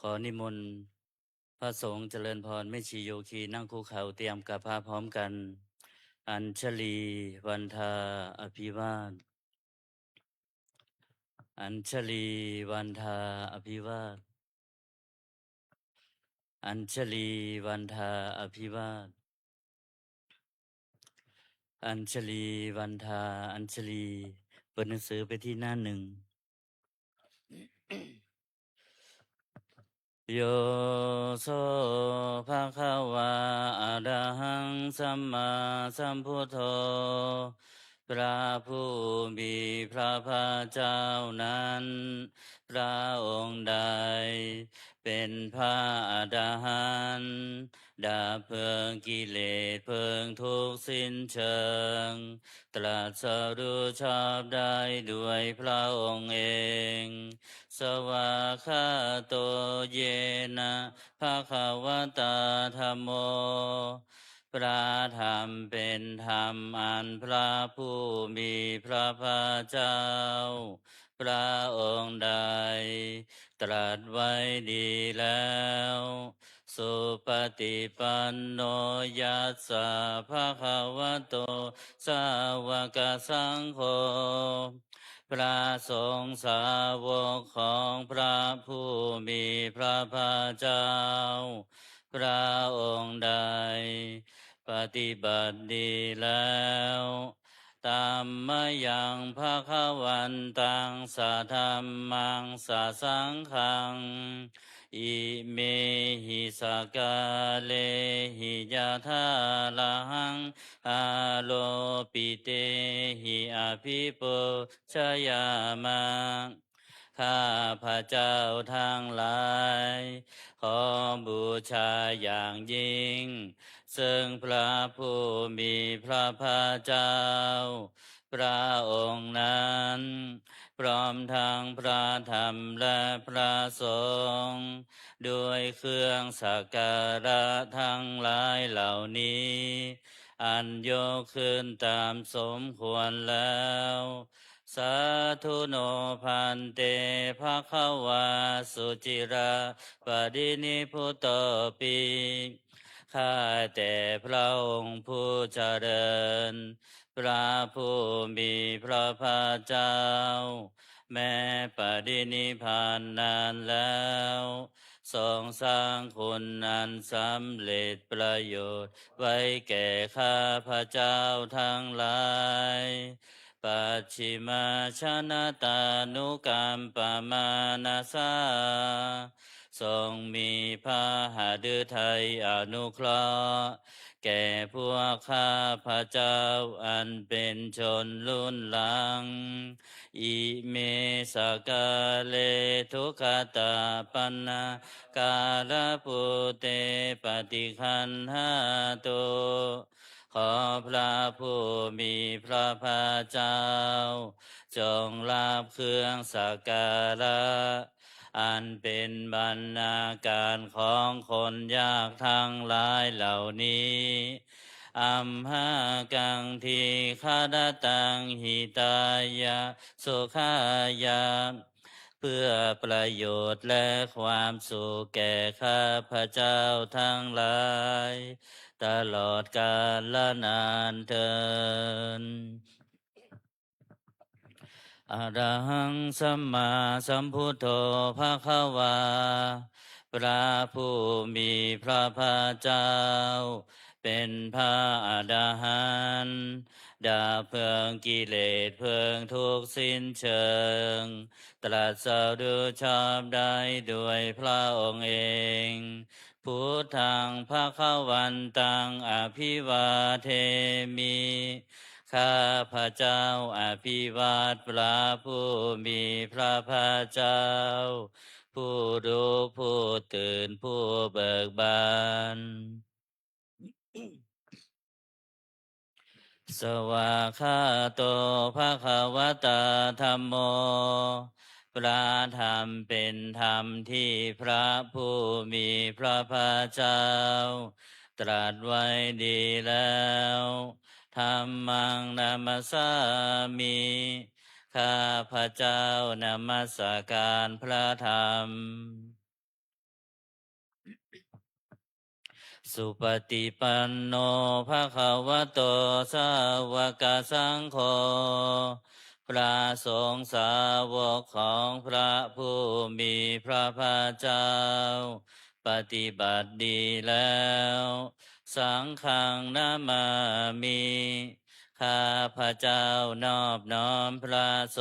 ขอนิมนต์พระสงฆ์เจริญพรแม่ชีโยคีนั่งคุกเข่าเตรียมกับพระพร้อมกัน อัญชลีวันทาอภิวาทอัญชลีวันทาอภิวาทอัญชลีวันทาอภิวาทอัญชลีวันทาอัญชลีเปิดหนังสือไปที่หน้าหนึ่ง โยโสภะคะวะอะระหังสัมมาสัมพุทโธพระผู้มีพระภาคเจ้านั้นพระองค์ใดเป็นพระอรหันต์ดับเพลิงกิเลสเพลิงทุกข์สิ้นเชิงตรัสรู้ชอบได้ด้วยพระองค์เองสวากขาโตเยนะภะคะวะตาธัมโมพระธรรมเป็นธรรมอันพระผู้มีพระภาคเจ้าพระองค์ใดตรัสไว้ดีแล้วสุปฏิปันโนยัสสะภะคะวะโตสาวกสังโฆพระสงฆ์สาวกของพระผู้มีพระภาคเจ้าพระองค์ใดปฏิบัติดีแล้วตามมายังภะคะวันตังสัทธัมมังสัสสังฆังอิเมหิสกาเลหิยะทาละหังอาโลปิเตหิอภิปุชยามะข้าพระเจ้าทั้งหลายขอบูชาอย่างยิ่งซึ่งพระผู้มีพระภาคเจ้าพระองค์นั้นพร้อมทั้งพระธรรมและพระสงฆ์ด้วยเครื่องสักการะทั้งหลายเหล่านี้อันยกขึ้นตามสมควรแล้วสาธุโนพันเตภะคะวาสุจิราปรินิพุตโตปิข้าแต่พระองค์ผู้เจริญพระผู้มีพระภาคเจ้าแม้ปรินิพพานนานแล้วทรงสร้างคุณนันสำเร็จประโยชน์ไว้แก่ข้าพระเจ้าทั้งหลายปัจฉิมาชนะตานุกรรมปมานาสาทรงมีพระหฤทัยอนุเคราะห์แก่พวกข้าพระเจ้าอันเป็นชนรุ่นหลังอิเมสกาเลทุกขตาปันนากาลปุเตปฏิคันหาตุขอพระผู้มีพระภาคเจ้าจงรับเครื่องสักการะอันเป็นบรรณาการของคนยากทั้งหลายเหล่านี้อัมหากังทีฆาดตังหิตายะสุขายะเพื่อประโยชน์และความสุขแก่ข้าพระเจ้าทั้งหลายตลอดกาลและนานเทินอะระหังสัมมาสัมพุทโธภะคะวาพระผู้มีพระภาคเจ้าเป็นพระอรหันต์ดับเพลิงกิเลสเพลิงทุกข์สิ้นเชิงตรัสรู้ชอบได้ด้วยพระองค์เองพุทธังภะคะวันตังอภิวาเทมิข้าพระเจ้าอภิวาทพระผู้มีพระภาคเจ้าผู้รู้ผู้ตื่นผู้เบิกบานสวากขาโตภะคะวะตาธัมโมพระธรรมเป็นธรรมที่พระผู้มีพระภาคเจ้าตรัสไว้ดีแล้วธัมมังนามัสสามิข้าพระเจ้านมัสการพระธรรม สุปฏิปันโนภะคะวะโตสาวกสังโฆพระสงฆ์สาวกของพระผู้มีพระภาคเจ้าปฏิบัติดีแล้วสังฆังนามามิข้าพระเจ้านอบน้อมพระส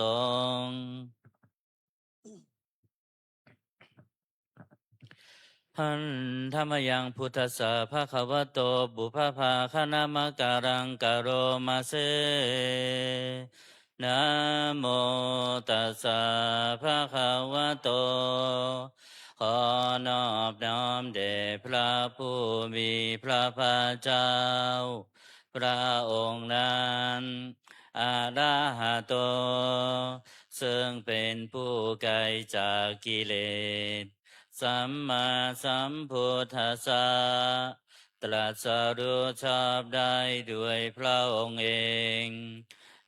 งฆ์ หันธรรมยังพุทธสสะภะคะวะโตบุพพาคณามการังกะโรมาเซนะโมตัสสะภะคะวะโตขอนอบน้อมแด่พระผู้มีพระภาคเจ้าพระองค์นั้นอะระหะโตซึ่งเป็นผู้ไกลจากกิเลส สัมมาสัมพุทธัสสะตรัสรู้ชอบได้ด้วยพระองค์เอง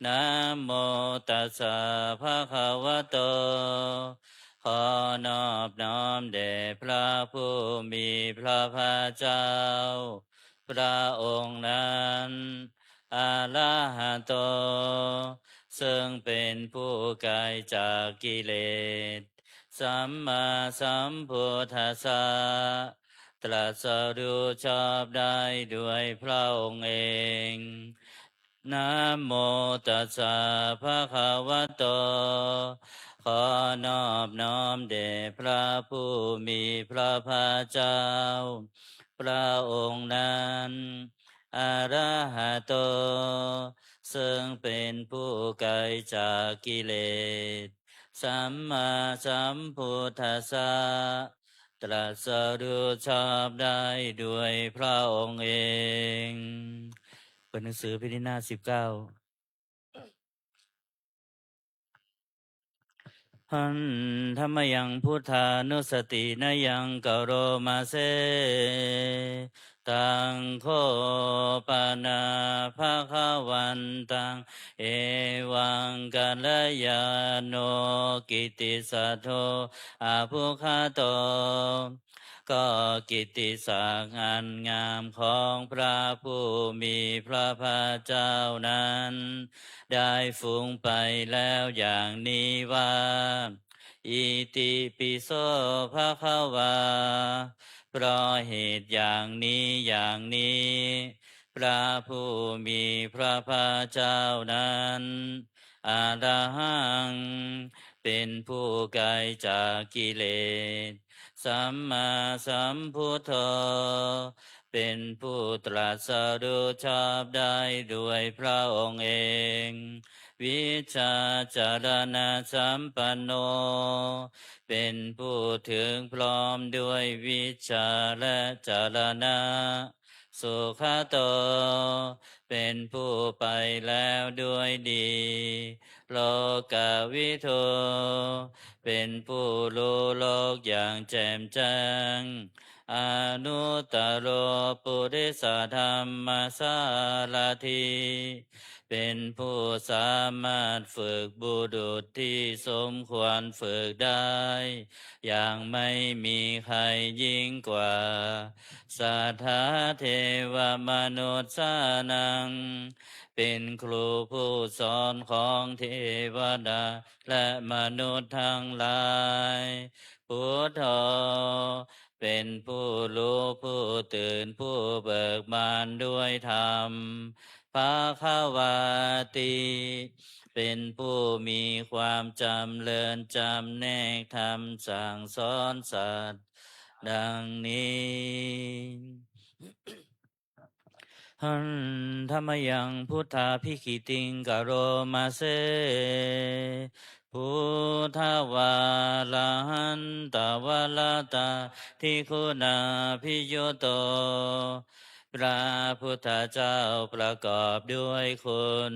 นะโมตัสสะภะคะวะโตขอนอบน้อมแด่พระผู้มีพระภาคเจ้าพระองค์นั้นอะระหะโตซึ่งเป็นผู้ไกลจากกิเลส สัมมาสัมพุทธัสสะตรัสรู้ชอบได้ด้วยพระองค์เองนะโมตัสสะภะคะวะโตขอนอบน้อมแด่พระผู้มีพระภาคเจ้าพระองค์นั้นอะระหะโตซึ่งเป็นผู้ไกลจากกิเลส สัมมาสัมพุทธัสสะตรัสรู้ชอบได้ด้วยพระองค์เองเปิดหนังสือพิธีหน้า19หันธรรมยังพุทธานุสตินยังกโรมาเซตังโคปนาภาควันตังเอวังกัลยาโนกิติสัทโธอาภุคาโตก็กิตติศักดิ์อันงามของพระผู้มีพระภาคเจ้านั้นได้ฟุ้งไปแล้วอย่างนี้ว่าอิติปิโสภะคะวาเพราะเหตุอย่างนี้อย่างนี้พระผู้มีพระภาคเจ้านั้นอะระหังเป็นผู้ไกลจากกิเลส สัมมาสัมพุทโธเป็นผู้ตรัสรู้ชอบได้ด้วยพระองค์เอง วิชาจารณะสัมปันโนเป็นผู้ถึงพร้อมด้วยวิชาและจารณะสุขโตเป็นผู้ไปแล้วด้วยดีโลกาวิโทเป็นผู้รู้โลกอย่างแจ่มแจ้งอนุตตรโรปุริสธรรมสารถีเป็นผู้สามารถฝึกบุรุษที่สมควรฝึกได้ อย่างไม่มีใครยิ่งกว่าสัทธาเทวมนุษย์สานัง เป็นครูผู้สอนของเทวดาและมนุษย์ทั้งหลายพุทโธเป็นผู้รู้ผู้ตื่นผู้เบิกบานด้วยธรรมภาคาวาติเป็นผู้มีความจำเริญจำแนกธรรมสั่งสอนสัตว์ดังนี้หันธรรมยังพุทธาภิคิติงกโรมาเซพุทธวาลาหันตวาลาตาทิคุณาพิโยโตพระพุทธเจ้าประกอบด้วยคุณ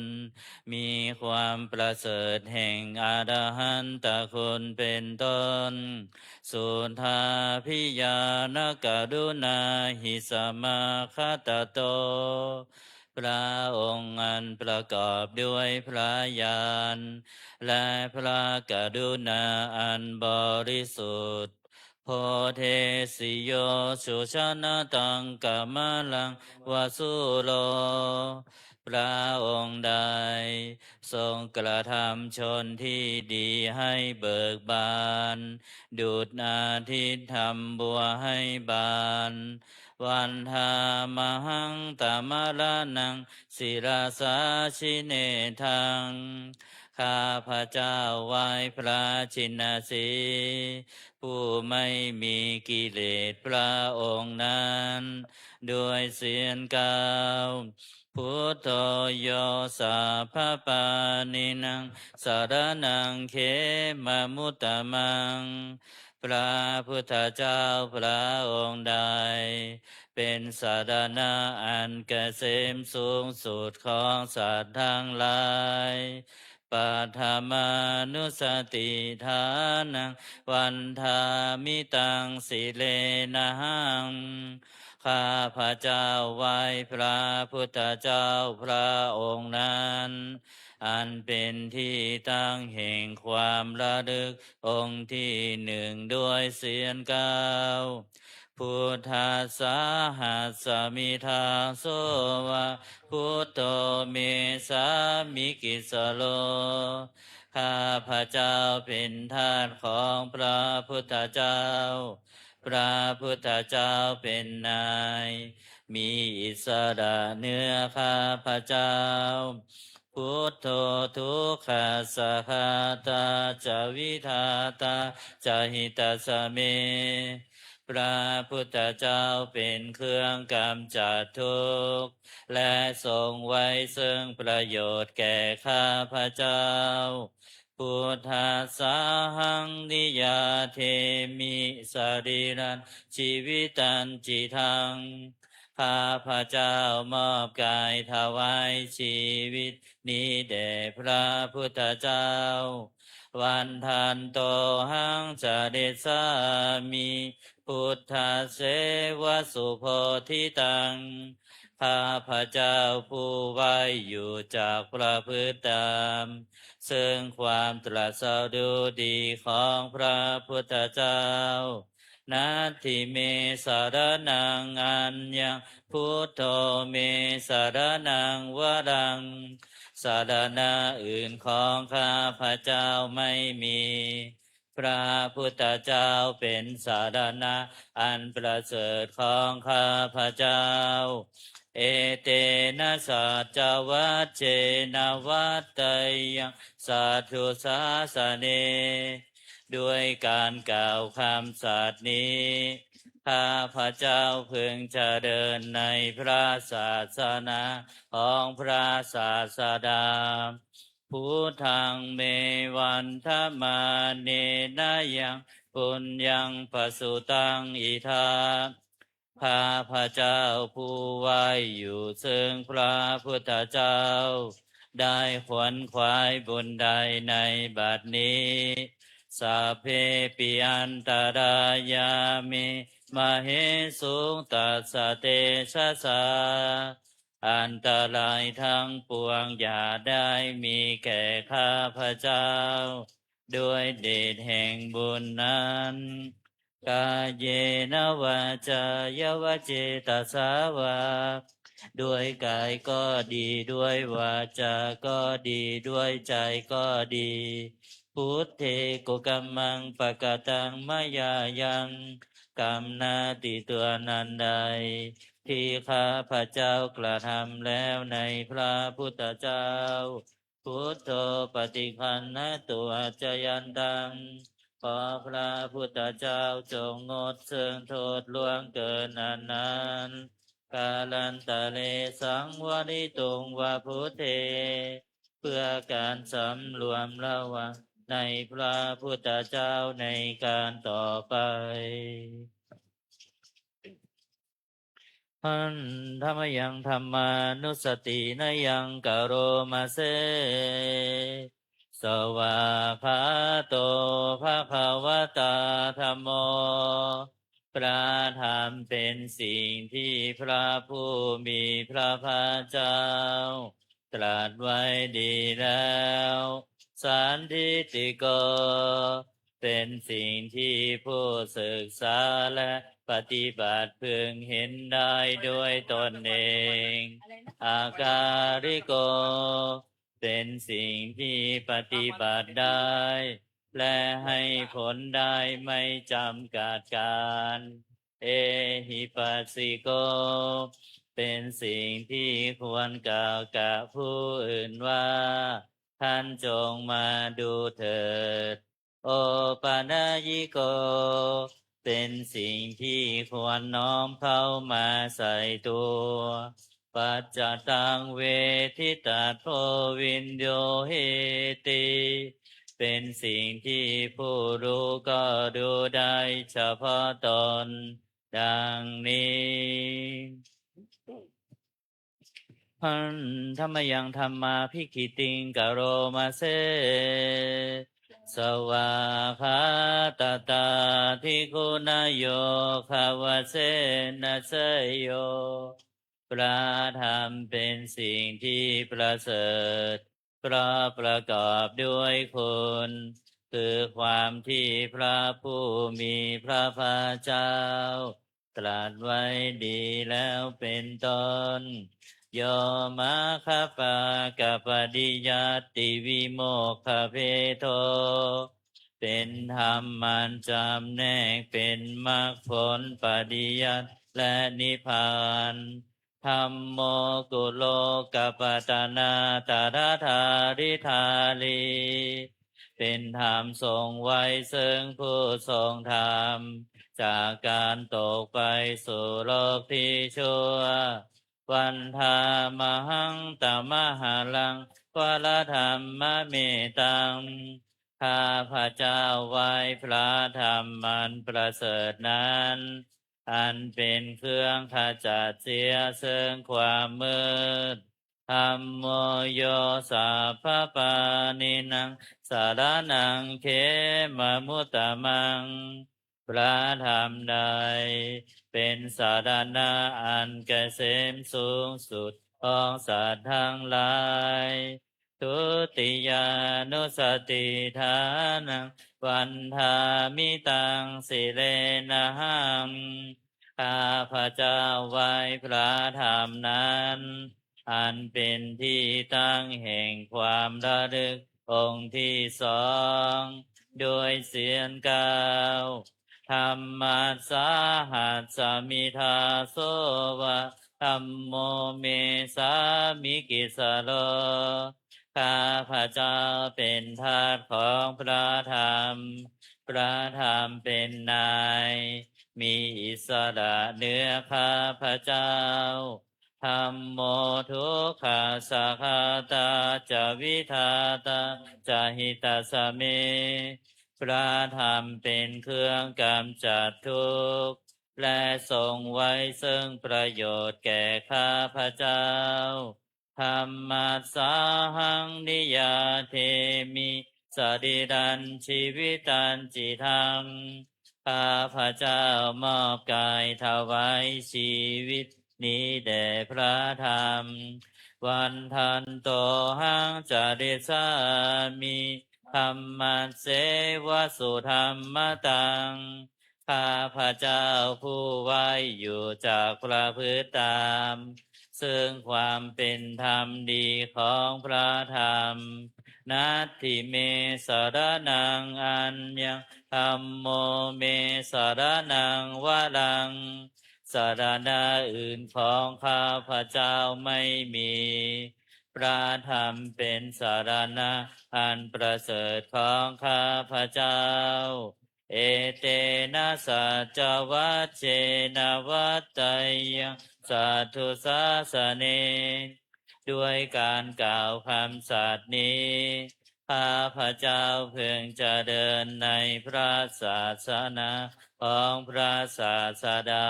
มีความประเสริฐแห่งอรหันตคุณเป็นต้น สุทธาพิยานกรุณาหิสมาคตโตพระองค์อันประกอบด้วยพระญาณและพระกรุณาอันบริสุทธิ์ โพเทสิโยสุชนะตังกัมมะลังวาสุโลพระองค์ใดทรงกระทำชนที่ดีให้เบิกบานดุจอาทิตย์ทำบัวให้บานวันธามหังตมรนังศิราสาชิเนทังข้าพระเจ้าไหว้พระชินสีห์ผู้ไม่มีกิเลสพระองค์นั้นด้วยเสียงกล่าวพุทโธโยสัพพปานินังสารนังเขมมุตตมังพระพุทธเจ้าพระองค์ใดเป็นสารณะอันเกษมสูงสุดของสัตว์ทั้งหลายปัทมานุสติฐานังวันทามิตังสิเลนะหังข้าพระเจ้าไหว้พระพุทธเจ้าพระองค์นั้นอันเป็นที่ตั้งแห่งความระลึกองค์ที่หนึ่งด้วยเสียงกล่าวพุทธัสสะหัสสมิทาโสวะพุทโธเมสามิกิสโลข้าพระเจ้าเป็นทาสของพระพุทธเจ้าพระพุทธเจ้าเป็นนายมีอิสระเหนือข้าพระเจ้าพุทโธทุกขัสสะคาตาจาวิทาตาจาหิตาสเมพระพุทธเจ้าเป็นเครื่องกำจัดทุกข์และทรงไว้ซึ่งประโยชน์แก่ข้าพระเจ้าพุทธัสสะหังนิยาเทมิสรีรันชีวิตันจิทังข้าพระเจ้ามอบกายถวายชีวิตนี้แด่พระพุทธเจ้าวันทันโตหังจาริสามิพุทธเสวสุโพธิตังข้าพระเจ้าผู้ไว้อยู่จากประพฤติตามซึ่งความตรัสรู้ดีของพระพุทธเจ้านาทิเมสารนังอัญญังพุทโธเมสารนังวรังสารณะอื่นของข้าพระเจ้าไม่มีพระพุทธเจ้าเป็นสารณะอันประเสริฐของข้าพระเจ้าเอเตนะสัจจวัชเชนะวัตตยังสัทธุสาสเนด้วยการกล่าวคำสัตย์นี้ข้าพระเจ้าพึงเจริญในพระศาสนาของพระศาสดาพุทธังเมวันธมาเนนะยังปุญญังปสุตังอิทาข้าพระเจ้าผู้ไว้อยู่ซึ่งพระพุทธเจ้าได้ขวนขวายบุญใดในบัดนี้สัพเพปิอันตรายามิมเหสุงตัสสะเตชะสาอันตรายทั้งปวงอย่าได้มีแก่ข้าพระเจ้าด้วยเดชแห่งบุญนั้นกายเยนะวาจายวเจตสาวาด้วยกายก็ดีด้วยวาจาก็ดีด้วยใจก็ดีพุทเทกุกัมมังปะกตังมายายังกรรมนาติตัวนันใดที่ข้าพระเจ้ากระทำแล้วในพระพุทธเจ้าพุทโธปฏิคันนะตัวจยันตังขอพระพุทธเจ้าจงงดซึ่งโทษล่วงเกินอันนั้นกาลันตะเลสังวริตุงวาพุทเทเพื่อการสำรวมระวังในพระพุทธเจ้าในการต่อไปหันธรรมยังธรรมานุสตินะยังกโรมาเซสวาคาโตภะคะวะตาธัมโมพระธรรมเป็นสิ่งที่พระผู้มีพระภาคเจ้าตรัสไว้ดีแล้วสันทิฏฐิโก เป็นสิ่งที่ผู้ศึกษาและปฏิบัติพึงเห็นได้ด้วยตนเอง อาการิโก เป็นสิ่งที่ปฏิบัติได้ และให้ผลได้ไม่จำกัดการ เอหิปัสสิโก เป็นสิ่งที่ควรกล่าวกับผู้อื่นว่า ท่านจงมาดูเถิด โอปานายิโก เป็นสิ่งที่ควรน้อมเข้ามาใส่ตัว ปัจจตังเวทิตัสโพวินโยเหติ เป็นสิ่งที่ผู้รู้ก็ดูได้เฉพาะตน ดังนี้พันธรรมยังธรรมาภิกขิติงกโรมาเซ สวาคาตตาทิคุณโยภาวเสนะเสยโย พระธรรมเป็นสิ่งที่ประเสริฐเพราะประกอบด้วยคุณ คือความที่พระผู้มีพระภาคเจ้า ตรัสไว้ดีแล้วเป็นต้น โยมาคปะกะปฏิยัติวิโมกขเพโท เป็นธรรมมันจำแนกเป็นมรรคผลปฏิยัติและนิพพานธัมโมกุโลกัปปตนาตถาธาริธาลี เป็นธรรมทรงไว้ซึ่งผู้ทรงธรรม จากการตกไปสู่โลกที่ชั่ว วันธามหังตมหาลังวรธรรมเมตัง ข้าพระเจ้าไหว้พระธรรมมันประเสริฐนั้น อันเป็นเครื่องขจัดเสียซึ่งความมืดธัมโมโยสัพพปานินังสารนังเขมมุตตมัง พระธรรมใดเป็นสารณะอันเกษมสูงสุดของสัตว์ทั้งหลายทุติยานุสติฐานังวันธามิตังสิเลนะหัง ข้าพระเจ้าไหว้พระธรรมนั้น อันเป็นที่ตั้งแห่งความระลึกองค์ที่สอง โดยเสียงกล่าวธรรมัสสาหัสสมิทาโสวะธัมโมเมสามิกิสโล ข้าพระเจ้าเป็นทาสของพระธรรม พระธรรมเป็นนาย มีอิสระเหนือข้าพระเจ้าธัมโมทุกขาสัคาตาจะวิทาตาจะหิตาสเม พระธรรมเป็นเครื่องกำจัดทุกข์และทรงไว้ซึ่งประโยชน์แก่ข้าพระเจ้าธรรมัสสาหังนิยาเทมิสดิรันชีวิตันจิทัง ข้าพระเจ้ามอบกายถวายชีวิตนี้แด่พระธรรม วันทันโตหังจาริสามิธรรมัสเสวสุธรรมตัง ข้าพระเจ้าผู้ไว้อยู่จากประพฤติตาม ซึ่งความเป็นธรรมดีของพระธรรม นัตถิเมสารนังอัญญังธัมโมเมสารนังวะรัง สารณะอื่นของข้าพระเจ้าไม่มี พระธรรมเป็นสารณะอันประเสริฐของข้าพระเจ้า เอเตนะสัจวัชเชนะวัตไตยังสัทธุสาสเน ด้วยการกล่าวคำสัตย์นี้ข้าพระเจ้าเพิ่งจะเดินในพระศาสนาของพระศาสดา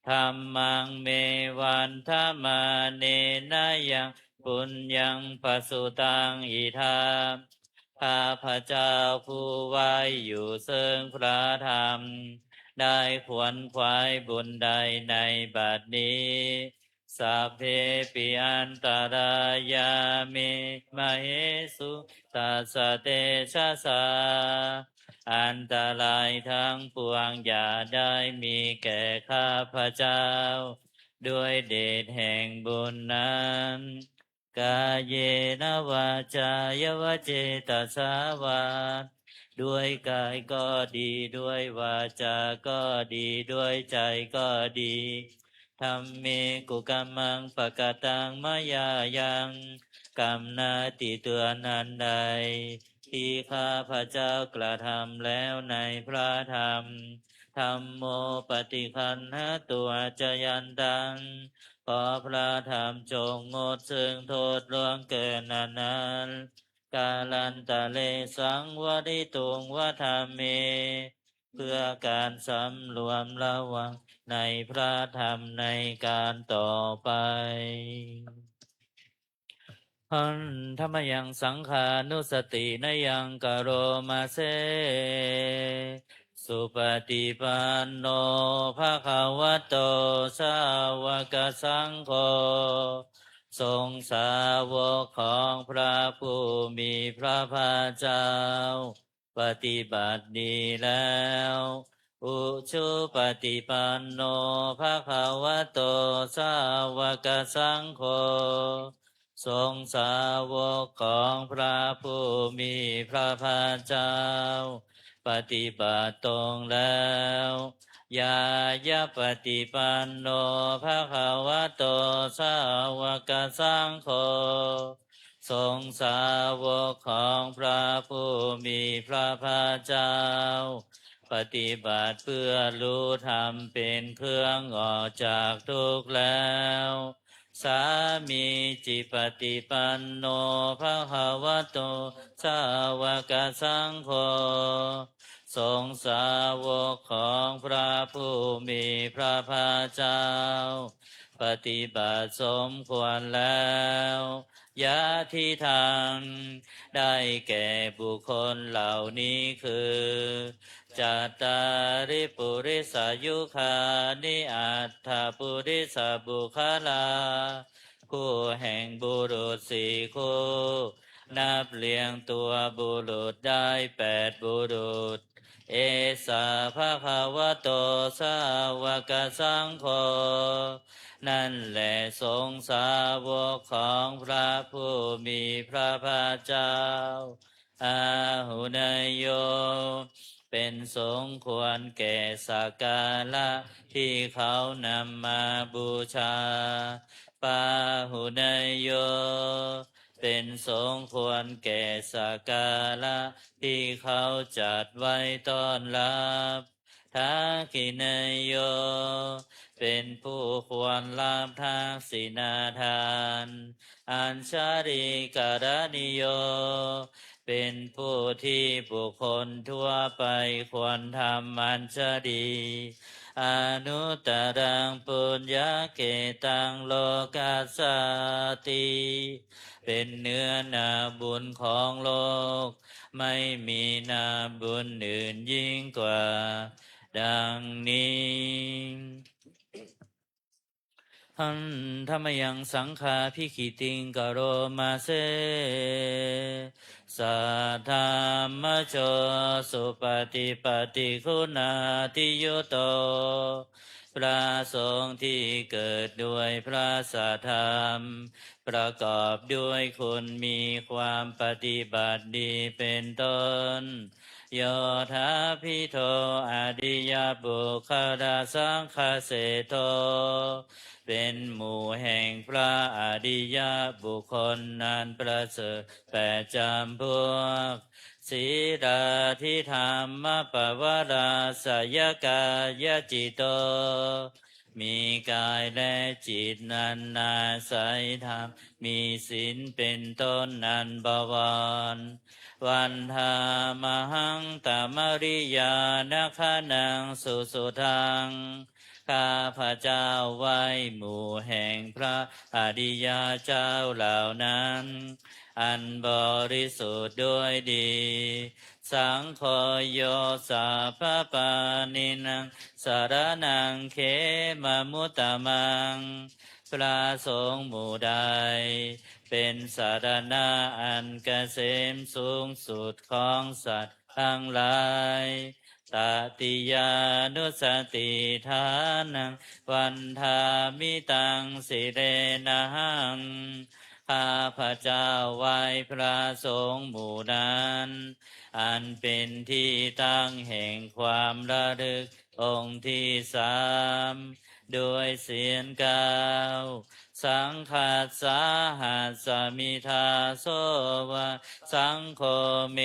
ธรรมังเมวันธรรมาเนนะยังปุญญังปสุตังอิทาข้าพระเจ้าผู้ไว้อยู่ซึ่งพระธรรมได้ขวนขวายบุญใดในบัดนี้ สัพเพปิอันตรายามิมเหสุตัสสะเตชะสาอันตรายทั้งปวงอย่าได้มีแก่ข้าพเจ้าด้วยเดชแห่งบุญนั้นกายเยนะวาจายวเจตสาวาด้วยกายก็ดีด้วยวาจาก็ดีด้วยใจก็ดีธรรมเมกุกัมมังปะกตังมายายังกรรมนาติเตือนอันใดที่ข้าพระเจ้ากระทำแล้วในพระธรรมธรรมโมปฏิคันหตัวจยันตังขอพระธรรมจงงดซึ่งโทษล่วงเกินนั้นกาลันตะเลสังวริตุงวธรรมเมเพื่อการสำรวมระวังในพระธรรมในการต่อไปหันธรรมยังสังขานุสตินยังกโรมาเซสุปฏิปันโนภะคะวะโตสาวกสังโฆทรงสาวกของพระผู้มีพระภาคเจ้าปฏิบัติดีแล้วอุชุปฏิปันโนภะคะวะโตสาวกสังโฆทรงสาวกของพระผู้มีพระภาคเจ้าปฏิบัติตรงแล้วยายะปฏิปันโนภะคะวะโตสาวกสังโฆทรงสาวกของพระผู้มีพระภาคเจ้าปฏิบัติเพื่อรู้ธรรมเป็นเครื่องออกจากทุกข์แล้วสามีจิปฏิปันโนภะคะวะโตสาวกสังโฆทรงสาวกของพระผู้มีพระภาคเจ้าปฏิบัติสมควรแล้วยะที่ทางได้แก่บุคคลเหล่านี้คือจัตตาริปุริสายุคานิอัตถปุริสบุคลาคู่แห่งบุรุษสี่คู่นับเลี้ยงตัวบุรุษได้8บุรุษเอสาภะคะวะโตสาวกสังโฆนั่นแหละทรงสาวกของพระผู้มีพระภาคเจ้าอาหุนยโยเป็นสงควรแก่สักการะที่เขานำมาบูชาปาหุนยโยเป็นสงควรแก่สักการะที่เขาจัดไว้ต้อนรับทักขินยโยเป็นผู้ควรรับทักษิณาทานอัญชาริกรณิโยเป็นผู้ที่บุคคลทั่วไปควรทำอัญชลีอนุตตรังปุญญาเกตังโลกัสสติเป็นเนื้อนาบุญของโลกไม่มีนาบุญอื่นยิ่งกว่าดังนี้หันธรรมยังสังฆาภิคิติงกโรมาเซสัทธามโชสุปฏิปฏิคุณาทิยุโตพระสงฆ์ที่เกิดด้วยพระสัทธรรมประกอบด้วยคุณมีความปฏิบัติดีเป็นต้นโยธาพิโทอดิยบุคลาสังคเสโทเป็นหมู่แห่งพระอริยบุคคลนั้นประเสริฐ8จำพวกศีลาธิธรรมปวาราสยกายจิตโตมีกายและจิตนันนาสัยธรรมมีศีลเป็นต้นนันบวรวันธามหังตมริยานาคานังสุสุทังข้าพระเจ้าไหว้หมู่แห่งพระอริยเจ้าเหล่านั้นอันบริสุทธิ์ด้วยดีสังโฆโยสัพพปานินังสารนังเขมมุตตมัง พระสงฆ์หมู่ใดเป็นสารณะอันเกษมสูงสุดของสัตว์ทั้งหลายตติยานุสติทานังวันทามิตังสิเรนะหังข้าพระเจ้าไหว้พระสงฆ์หมู่นั้นอันเป็นที่ตั้งแห่งความระลึกองค์ที่สามโดยเสียงกล่าวสังฆัสสาหัสสมิทาโสวะสังโฆเม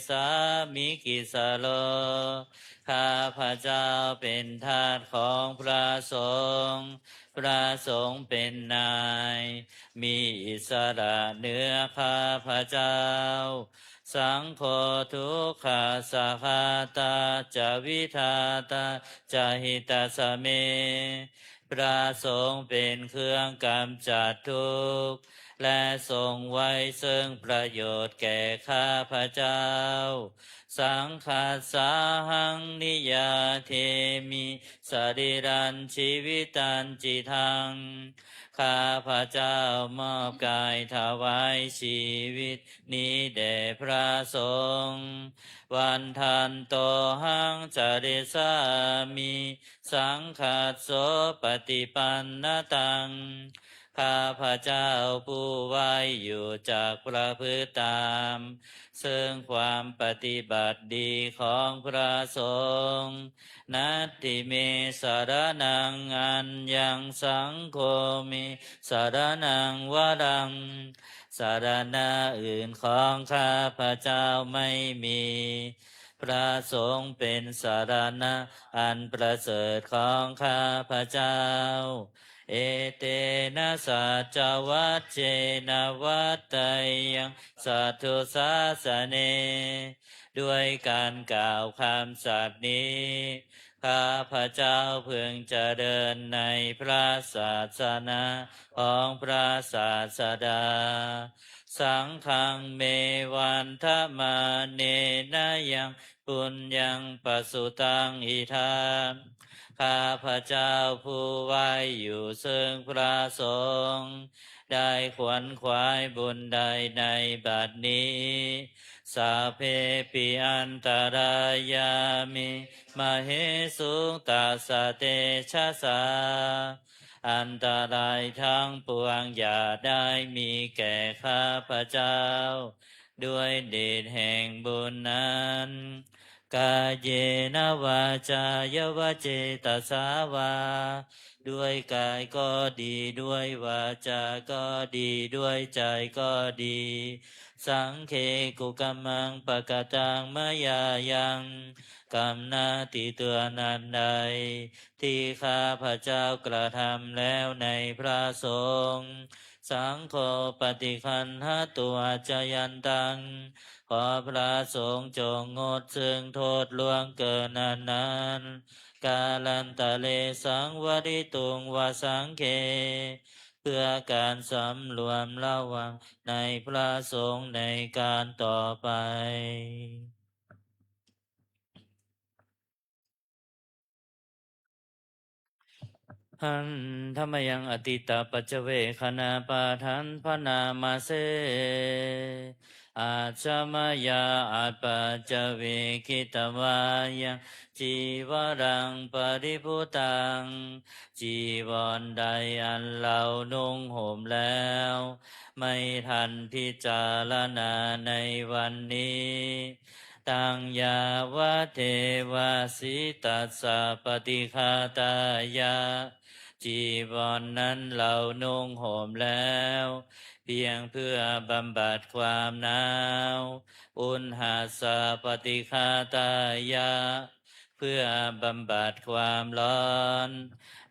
สามิกิสโลข้าพระเจ้าเป็นทาสของพระสงฆ์พระสงฆ์เป็นนายมีอิสระเหนือข้าพระเจ้าสังโฆทุกขาสาคาตาจาวิทาตาจาหิตาสเมพระสงฆ์เป็นเครื่องกำจัดทุกข์และทรงไว้ซึ่งประโยชน์แก่ข้าพระเจ้าสังฆัสสาหังนิยาเทมิสริรันชีวิตันจิทังข้าพระเจ้ามอบกายถวายชีวิตนี้แด่พระสงฆ์วันทันโตหังจาริสามิสังฆัสโสปฏิปันนตังข้าพระเจ้าผู้ไว้อยู่จากประพฤติตามซึ่งความปฏิบัติดีของพระสงฆ์นัตติเมสารนังอัญญังสังโฆมิสารนังวรังสารณะอื่นของข้าพระเจ้าไม่มีพระสงฆ์เป็นสารณะอันประเสริฐของข้าพระเจ้าเอเตนะสัจวัชเชนะวัตตยังสัทธุสาสเนด้วยการกล่าวคำสัตย์นี้ข้าพระเจ้าพึงเจริญในพระศาสนาของพระศาสดาสังฆังเมวันทมาเนนะยังปุญญังปสุตังอิทานข้าพระเจ้าผู้ไว้อยู่ซึ่งพระสงฆ์ได้ขวนขวายบุญใดในบัดนี้สาเพปิอันตรายามิมเหสุตาสเตชะสาอันตรายทั้งปวงอย่าได้มีแก่ข้าพระเจ้าด้วยเดชแห่งบุญนั้นกาเยนะวาจายวเจตสาวาด้วยกายก็ดีด้วยวาจาก็ดีด้วยใจก็ดีสังเคกุกัมมังปะกะตังมะยายังกรรมนาติเตือนนันใดที่ข้าพระเจ้ากระทำแล้วในพระสงฆ์สังโฆปฏิคันหตัวจยันตังขอพระสงฆ์จงงดซึ่งโทษล่วงเกินนั้นกาลันตะเลสังวริตุงวสังเคเพื่อการสำรวมระวังในพระสงฆ์ในการต่อไปหันธรรมยังอติตาปัจเจเวคณาปาทันพนามาเสอาชมายาอาปัจเจเวคิตวายังจีวรังปริพุตังจีวรใดอันเรานุ่งห่มแล้วไม่ทันพิจารณาในวันนี้ตังยาวะเทวาสิตัสสะปฏิฆาตายาจีวรนนั้นเรานุ่งห่มแล้วเพียงเพื่อบำบัดความหนาวอุณหาสะปฏิฆาตายาเพื่อบำบัดความร้อน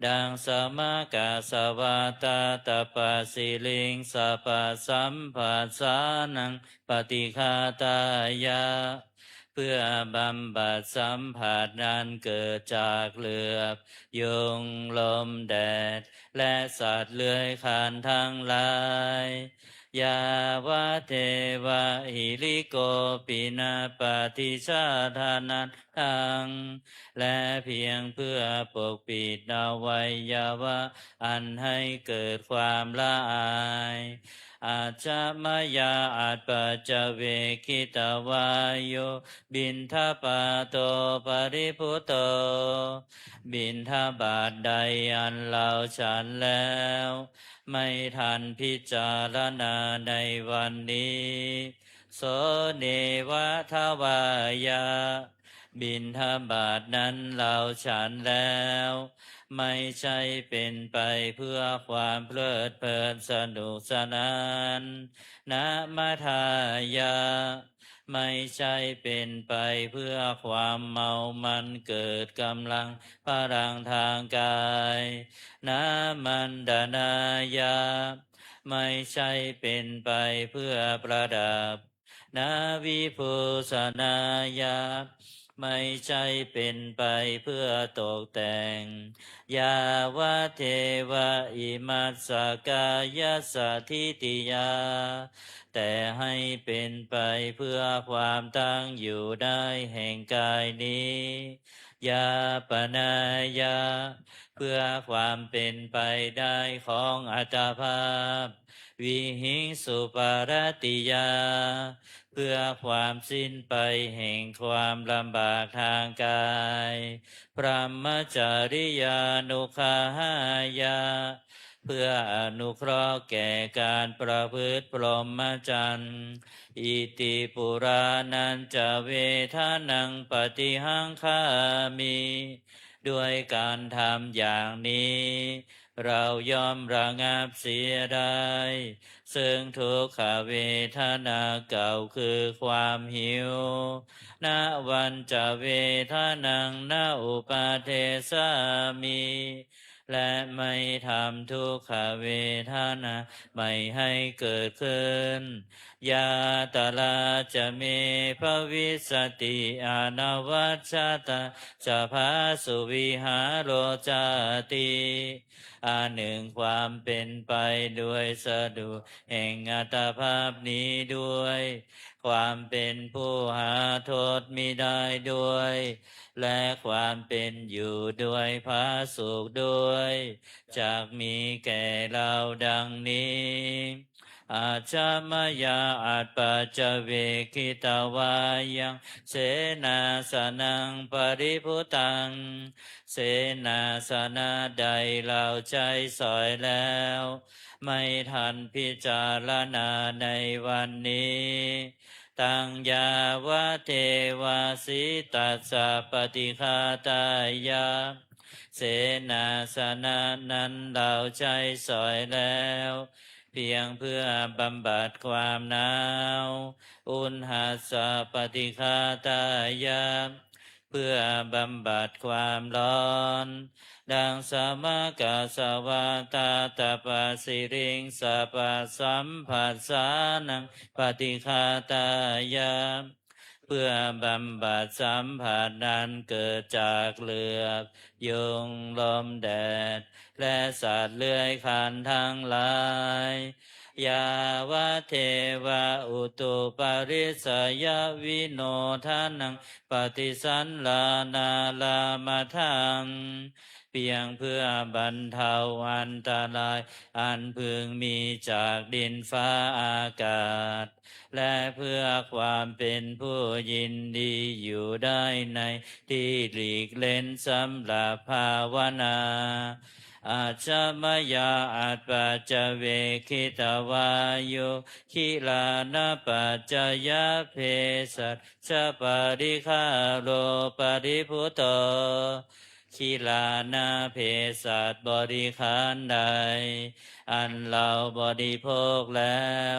ดังสมกาสวาตาตปะสิลิงสปะสัมผัสสานังปฏิฆาตายาเพื่อบำบัดสัมผัสนั้นเกิดจากเหลือบยุงลมแดดและสัตว์เลื้อยคลานทั้งหลายยาวะเทวะหิริโกปินาปฏิชาทานัน ทังและเพียงเพื่อปกปิดอวัยวะอันให้เกิดความละอายอาจจะมายาอาจปัจจเวคิตวายโยบินทปาโตปริพุโตบินทบาทใดอันเราฉันแล้วไม่ทันพิจารณาในวันนี้โสเนวะทวายาบินทบาทนั้นเราฉันแล้วไม่ใช่เป็นไปเพื่อความเพลิดเพลินสนุกสนานนะมัทายาไม่ใช่เป็นไปเพื่อความเมามันเกิดกำลังพลังทางกายนะมันดานายาไม่ใช่เป็นไปเพื่อประดับนาวิภูสนายาไม่ใช่เป็นไปเพื่อตกแต่งยาวะเทวะอิมัสสกายสัทธิติยาแต่ให้เป็นไปเพื่อความตั้งอยู่ได้แห่งกายนี้ยาปนายาเพื่อความเป็นไปได้ของอัตภาพวิหิงสุปารติยาเพื่อความสิ้นไปแห่งความลำบากทางกายพรหมจาริยานุคาหายาเพื่ออนุเคราะห์แก่การประพฤติพรหมจรรย์อิติปุรานันจะเวทานังปฏิหังคามิด้วยการทำอย่างนี้เราย่อมระงับเสียได้ซึ่งทุกขเวทนาเก่าคือความหิวณวันจะเวทนังณอุปาเทสามิและไม่ทำทุกขเวทนาไม่ให้เกิดขึ้นยาตลาจะเมภวิสติอนวัชชตาจะพาสุวิหารโรจาติอันหนึ่งความเป็นไปด้วยสะดุแห่งอัตภาพนี้ด้วยความเป็นผู้หาโทษมิได้ด้วยและความเป็นอยู่ด้วยพระสุขด้วยจากมีแก่เราดังนี้อาจจะมายาอาจปัจจเวคิตวายังเสนาสนังปริพุตังเสนาสนะใดเราใจสอยแล้วไม่ทันพิจารณาในวันนี้ตังยาวะเทวาสิตัสสะปฏิฆาตายาเสนาสนะนั้นเราใจสอยแล้วเพียงเพื่อบำบัดความหนาวอุณหัสสะปฏิฆาตายาเพื่อบำบัดความร้อนดังสมกาสวาตาตปะสิริงสปะสัมผัสสานังปฏิฆาตายาเพื่อบำบัดสัมผัสนั้นเกิดจากเหลือบยุงลมแดดและสัตว์เลื้อยคลานทั้งหลายยาวะเทวะอุตุปาริสยวิโนทานังปฏิสันลานาลามาทังเพียงเพื่อบรรเทาอันตรายอันพึงมีจากดินฟ้าอากาศและเพื่อความเป็นผู้ยินดีอยู่ได้ในที่หลีกเล่นสำหรับภาวนาอาจจะมายาอาจปัจจเวคิตวายุคิลานาปัจจยเพสัชปาริคาโลปริพุตโตคิลานาเพสัตบริขารใดอันเราบริโภคแล้ว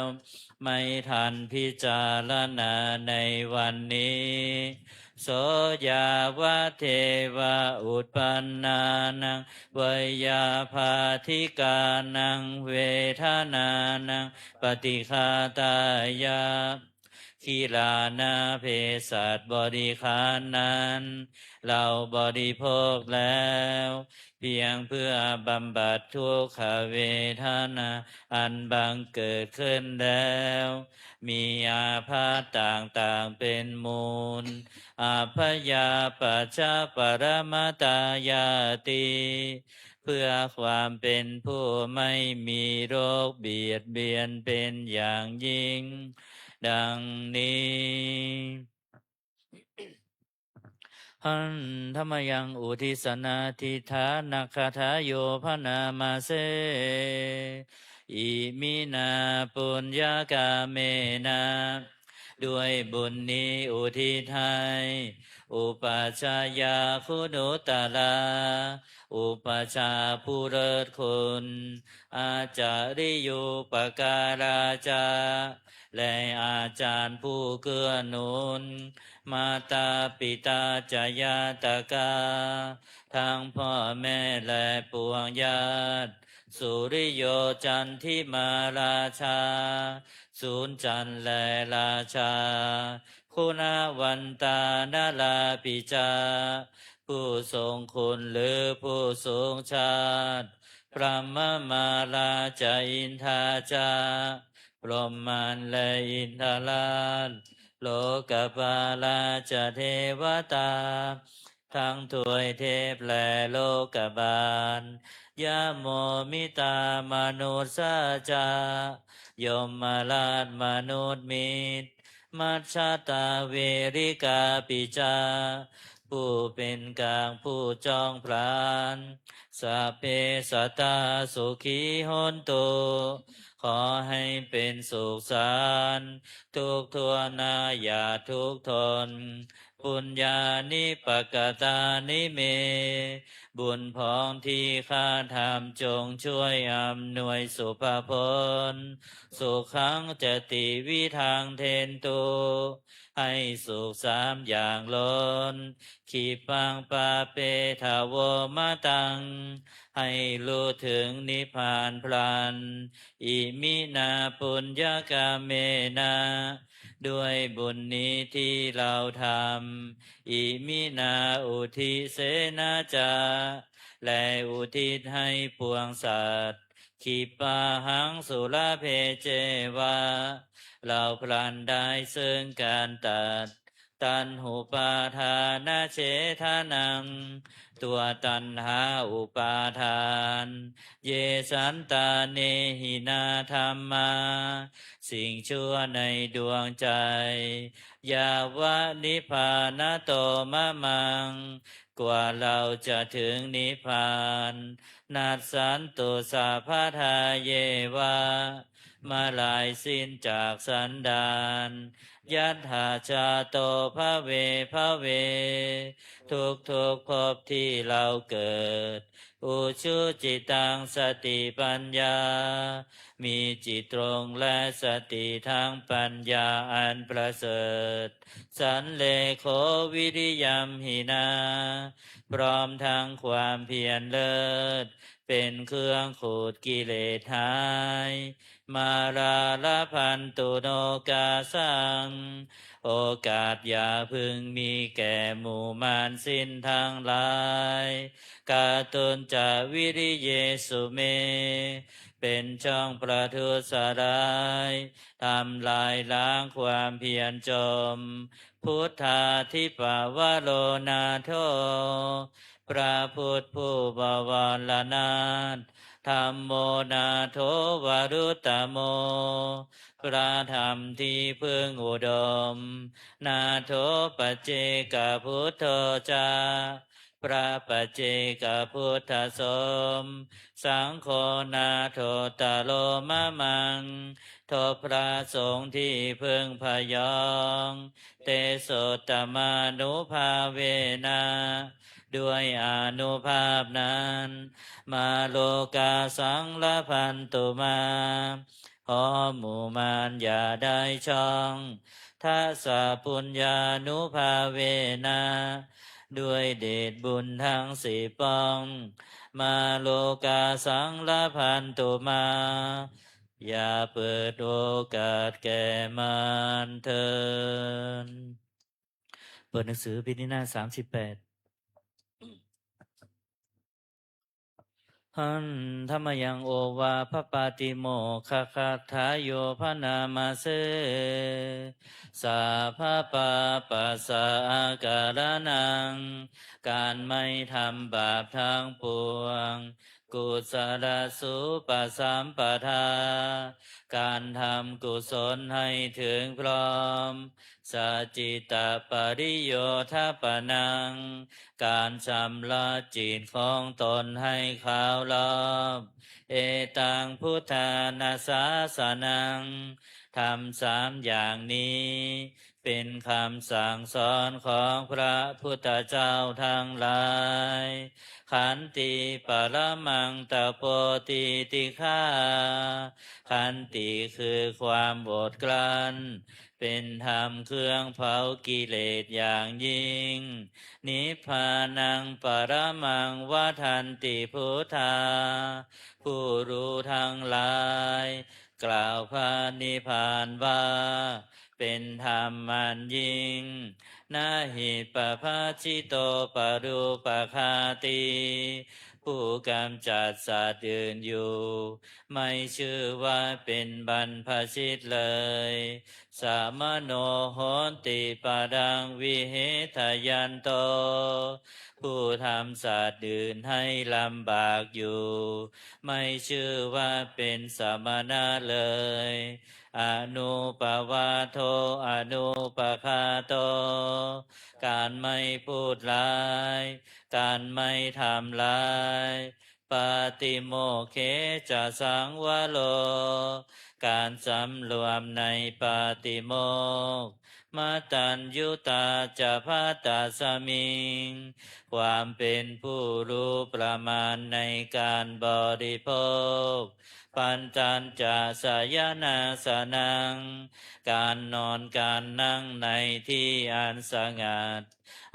ไม่ทันพิจารณาในวันนี้โสยาวะเทวะอุปปันนานังวยาภาธิกานังเวทนานังปฏิฆาตายา กีฬานาเภสัชบริขารนั้นเราบริโภคแล้วเพียงเพื่อบำบัดทุกขเวทนาอันบังเกิดขึ้นแล้วมีอาพาธต่างๆเป็นมูลอาพยาปัจจปรมาตายาติเพื่อความเป็นผู้ไม่มีโรคเบียดเบียนเป็นอย่างยิ่งดังนี้หันธรรมยังอุทิสนาทิฐานักขทาโยพนามาเสอิมินาปุญญากาเมนะด้วยบุญนี้อุทิศให้อุปัชฌายาคุณุตลาอุปัชฌาย์ผู้เลิศคุณอาจาริยุปการาจาและอาจารย์ผู้เกื้อหนุนมาตาปิตาจายาตกาทั้งพ่อแม่และปวงญาติสุริโยจันทิมาราชาศูนย์จันทร์และราชาคุณวันตานาลาปิจาผู้ทรงคุณหรือผู้ทรงชาติพระมมาลาจาอินทาจาพรหมันและอินทราชโลกปาลาจะเทวตาทั้งถวยเทพและโลกบาลยะโมมิตามนุษสาจายมมาลาดมนุษย์มิตรมัชฌาตาเวริกาปิจาผู้เป็นกลางผู้จองพรานสัพเพสัตตาสุขีหนตุขอให้เป็นสุขสันต์ทุกทั่วหน้าอย่าทุกข์ทนปุญญานิปกตานิเมบุญพองที่ข้าทำจงช่วยอำนวยสุภพลสุขังจติวิทังเทนตุให้สุขสามอย่างล้นขีปังปาเปทาวมะตังให้รู้ถึงนิพพานพลันอิมินาปุญญกาเมนะด้วยบุญนี้ที่เราทำอิมินาอุทิเสนาจาและอุทิศให้ปวงสัตว์ขีปาหังสุรเพเจวาเราพลันได้ซึ่งการตัดตันหุปาทานาเฉทานังตัวตันหาอุปาทานเยสันตาเนหินาธรรมาสิ่งชั่วในดวงใจยาวะนิพพานโตมะมังกว่าเราจะถึงนิพพานนัสสันตุสัพพทาเยวะมาลายสิ้นจากสันดานยัตถาชาโตภะเวภะเวทุกภพที่เราเกิดอุชุจิตังสติปัญญามีจิตตรงและสติทางปัญญาอันประเสริฐสันเลโควิริยัมหินาพร้อมทั้งความเพียรเลิศเป็นเครื่องขูดกิเลสหายมาราลพันตุโนกาสังโอกาสอย่าพึงมีแก่หมู่มารสิ้นทั้งหลายกาตุนจะวิริเยสุเมเป็นช่องประทุษร้ายทำลายล้างความเพียรจมพุทธาธิปวโรนาโทพระพุทธผู้บวรนาถธรรมโมนาโทวรุตตโมพระธรรมที่พึ่งอุดมนาโทปัจเจกพุทโธจาพระปัจเจกพุทธสมสังโฆนาโทตโลมะมังโทพระสงฆ์ที่พึ่งพยองเตโสตมานุภาเวนะด้วยอานุภาพนั้นมาโลกาสังละพันตุมาขอหมู่มารอย่าได้ช่องทัสสะปุญญานุภาเวนะด้วยเดชบุญทั้งสี่ป้องมาโลกาสังละพันตุมา อย่าเปิดโอกาสแก่มันเถิดเปิดหนังสือพินิจหน้า38หันธรรมยังโอวาพระปาติโมกขคาถาโยพนามาเสสาพระปาปัสสะการนังการไม่ทำบาปทั้งปวงกุศลสุปสัมปทาการทำกุศลให้ถึงพร้อมสัจจิตาปริโยทปนังการชำระจิตของตนให้ขาวรอบเอตังพุทธานาสาสนังทำ3อย่างนี้เป็นคำสั่งสอนของพระพุทธเจ้าทั้งหลายขันติปรมังตโปติติฆาขันติคือความอดกลั้นเป็นธรรมเครื่องเผากิเลสอย่างยิ่งนิพพานังปรมังวทันติพุทธาผู้รู้ทั้งหลายกล่าวพระนิพพานว่าเป็นธรรมมันยิ่งนาหิปภาชิโตปรูปคาติผู้กำจัดสัตว์อื่นอยู่ไม่ชื่อว่าเป็นบรรพชิตเลยสามโนโหนติปาดังวิเหทยันโตผู้ทำสัตว์อื่นให้ลำบากอยู่ไม่ชื่อว่าเป็นสมณะเลยอนุปวาโทอนุปคาโตการไม่พูดร้ายการไม่ทำร้ายปาติโมกเขจะสังวโลการสำรวมในปาติโมกข์มาตัญยุตาจะพัตตาสมิงความเป็นผู้รู้ประมาณในการบริโภคปัญจันจะสยนาสนังการนอนการนั่งในที่อันสงัด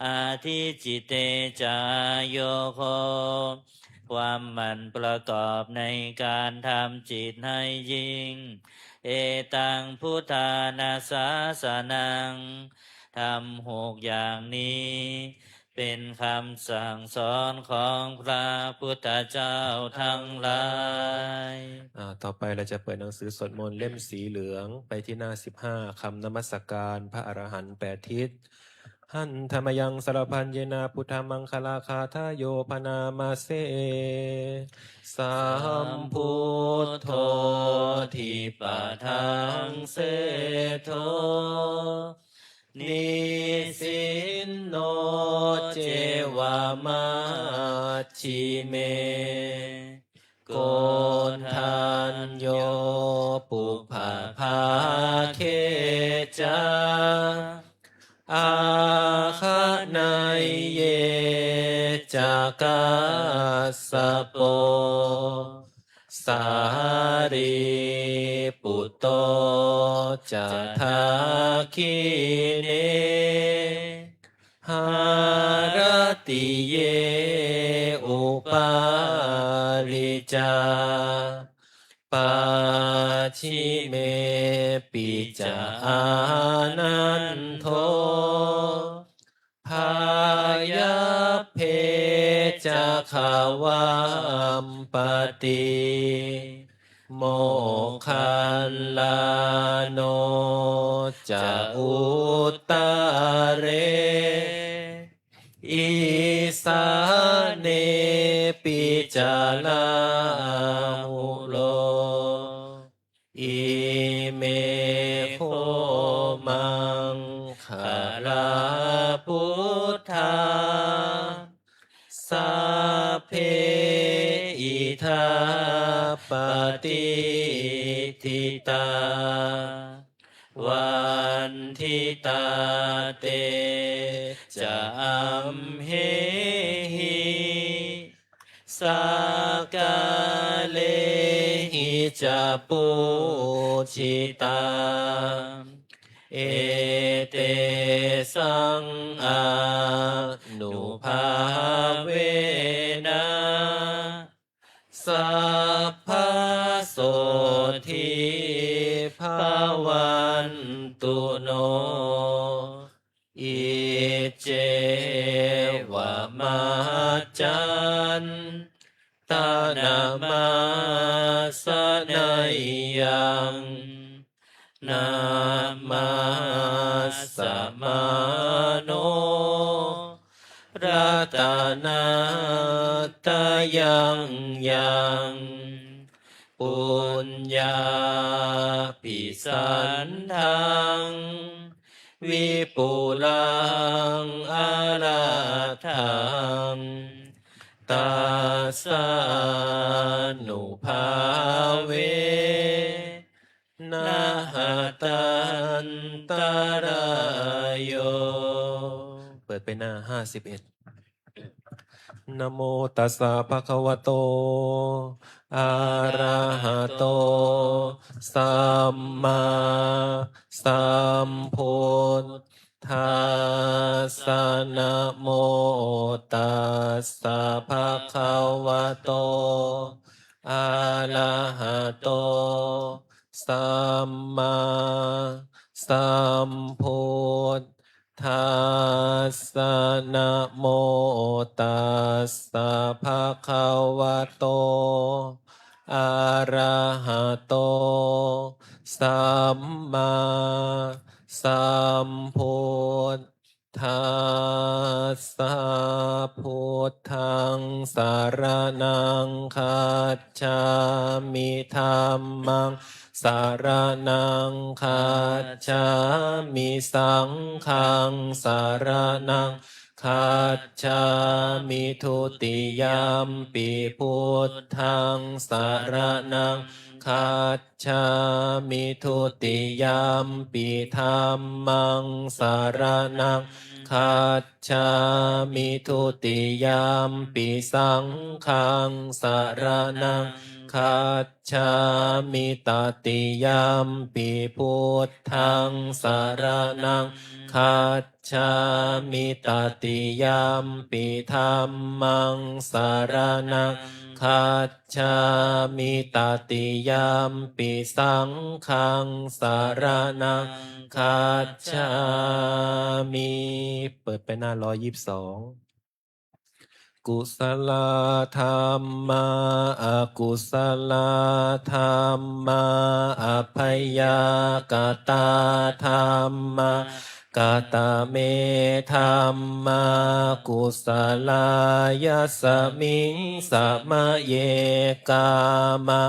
อาทิจิเตจายโยโคความหมั่นประกอบในการทำจิตให้ยิ่งเอตังพุทธานาสาสนังทำ6อย่างนี้เป็นคำสั่งสอนของพระพุทธเจ้าทั้งหลายต่อไปเราจะเปิดหนังสือสวดมนต์เล่มสีเหลืองไปที่หน้า15คำนมัสการพระอรหันต์8ทิศหันธรรมยังสารพันเยนาพุทธมังคลาคาทาโยพนามาเสสัมพุทโธทิปะทังเสโทนิสินโนเจวามาชิเมโกนทันโยปุพพาภาเคจาอาคานายเยจากาสโปสารีปุตโตจะทาคิเนหารติเยอุปาลิจาปาชิเมปิจานันโทพายาเพจะขาวามปติโมคันลาโนจะอุตตะเรอิสาเนปิจาลาหุโลอิเมโคมังคาราพุทธาสัพเพอิทาปฏิทิตาวันทิตาเตจะอัมเหหิสากาเลหิจะปุชิตาเอเตสังอานุภาเวนะสัพพะโสเท คีภาวันตุโนอิเจวะมาจันตานามาสนัยยังนามาสมาโนรัตนาตายังยังปุญญาปิสันทังวิปุลังอาราทังตาสานุภาเวนะหตันตรายโยเปิดไปหน้า51นะโมตัสสะภะคะวะโตอะระหะโตสัมมาสัมพุทธัสสะนะโมตัสสะภะคะวะโตอะระหะโตสัมมาสัมพุทธัสสะนะโมตัสสะภะคะวะโตอะระหะโตสัมมาสัมพุทธัสสะพุทธังสารนังคัจฉามิธัมมังสารนังคัจฉามิสังฆังสารนังคัจฉามิทุติยมปิพุทธังสารนังคัจฉามิทุติยมปิธัมมังสารนังคัจฉามิทุติยมปิสังฆังสารนังคัจฉามิตติยมปิพุทธังสารนังคัจฉามิตติยมปิธัมมังสารนังคัจฉามิตติยมปิสังฆังสารนังคัจฉามิเปิดไปหน้า122กุศลธรรมะอกุศลธรรมะอภัยยกตาธรรมะกตเมธรรมะกุศลายสมิงสมะเยกามะ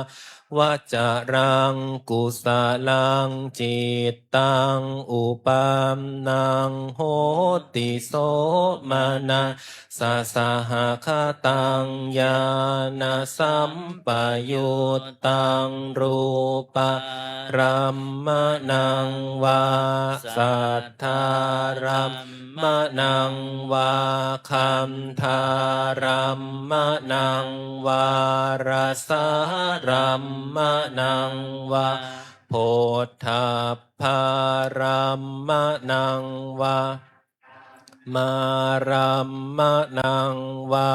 วจารังกุศลังจิตตังอุปัมนังโหติโสมานะสะสหคตังญาณสัมปยุตตังรูปะรัมมนังวาสัทธารัมมนังวาคันธารัมมนังวารสารัมมนังวาโพธาภารัมมนังวามารัมมนังวา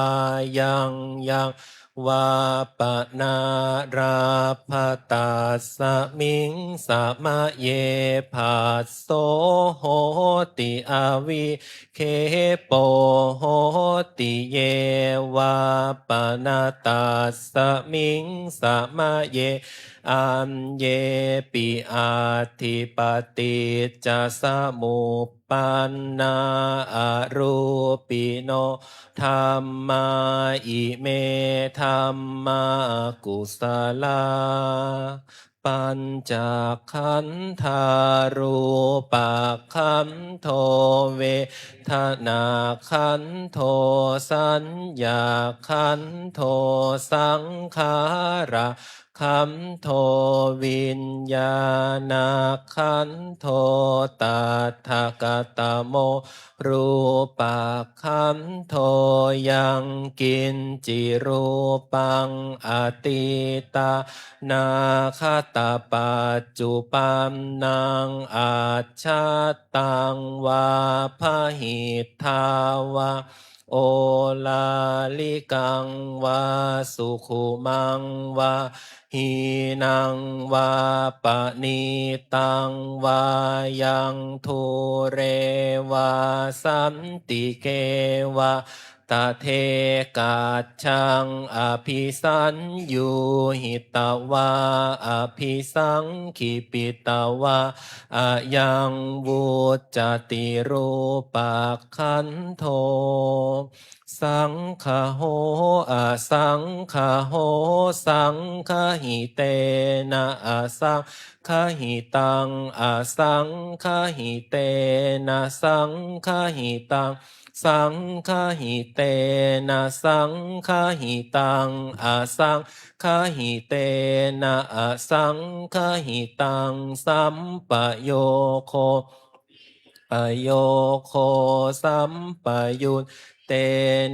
ยังยังวาปนาราภตัสสะมิงสมะเยภัสโสโหติอวิเคโปโหติเยวาปนาตัสสะมิงสมะเยอันเยปิอาทิปติจสมุปปันนาอรูปิโนธัมมาอิเมธัมมากุศลาปัญจขันธารูปขันโทเวทนาขันโทสัญญาขันโทสังขาระขันโทวิญญาณขันโทตัทธกตโมรูปขันโทยังกินจิรูปังอติตานาคตปัจจุปันนังอาชาตังวาพหิทธาวะ โอลาลิกังวาสุขุมังวาหีนังวาปณิตังวายังทุเรวาสันติเกวะตะเทกาชังอภิสัญยูหิตวาอภิสังขิปิตวาอะยังวุจติรูปักขันโทสังฆโหอะสังฆโหสังฆหิเตนะอะสังฆหิตังอะสังฆหิเตนะสังฆหิตังสังฆหิเตนะสังฆหิตังอะสังฆหิเตนะอะสังฆหิตังสัมปโยโคปโยโคสัมปยุตเต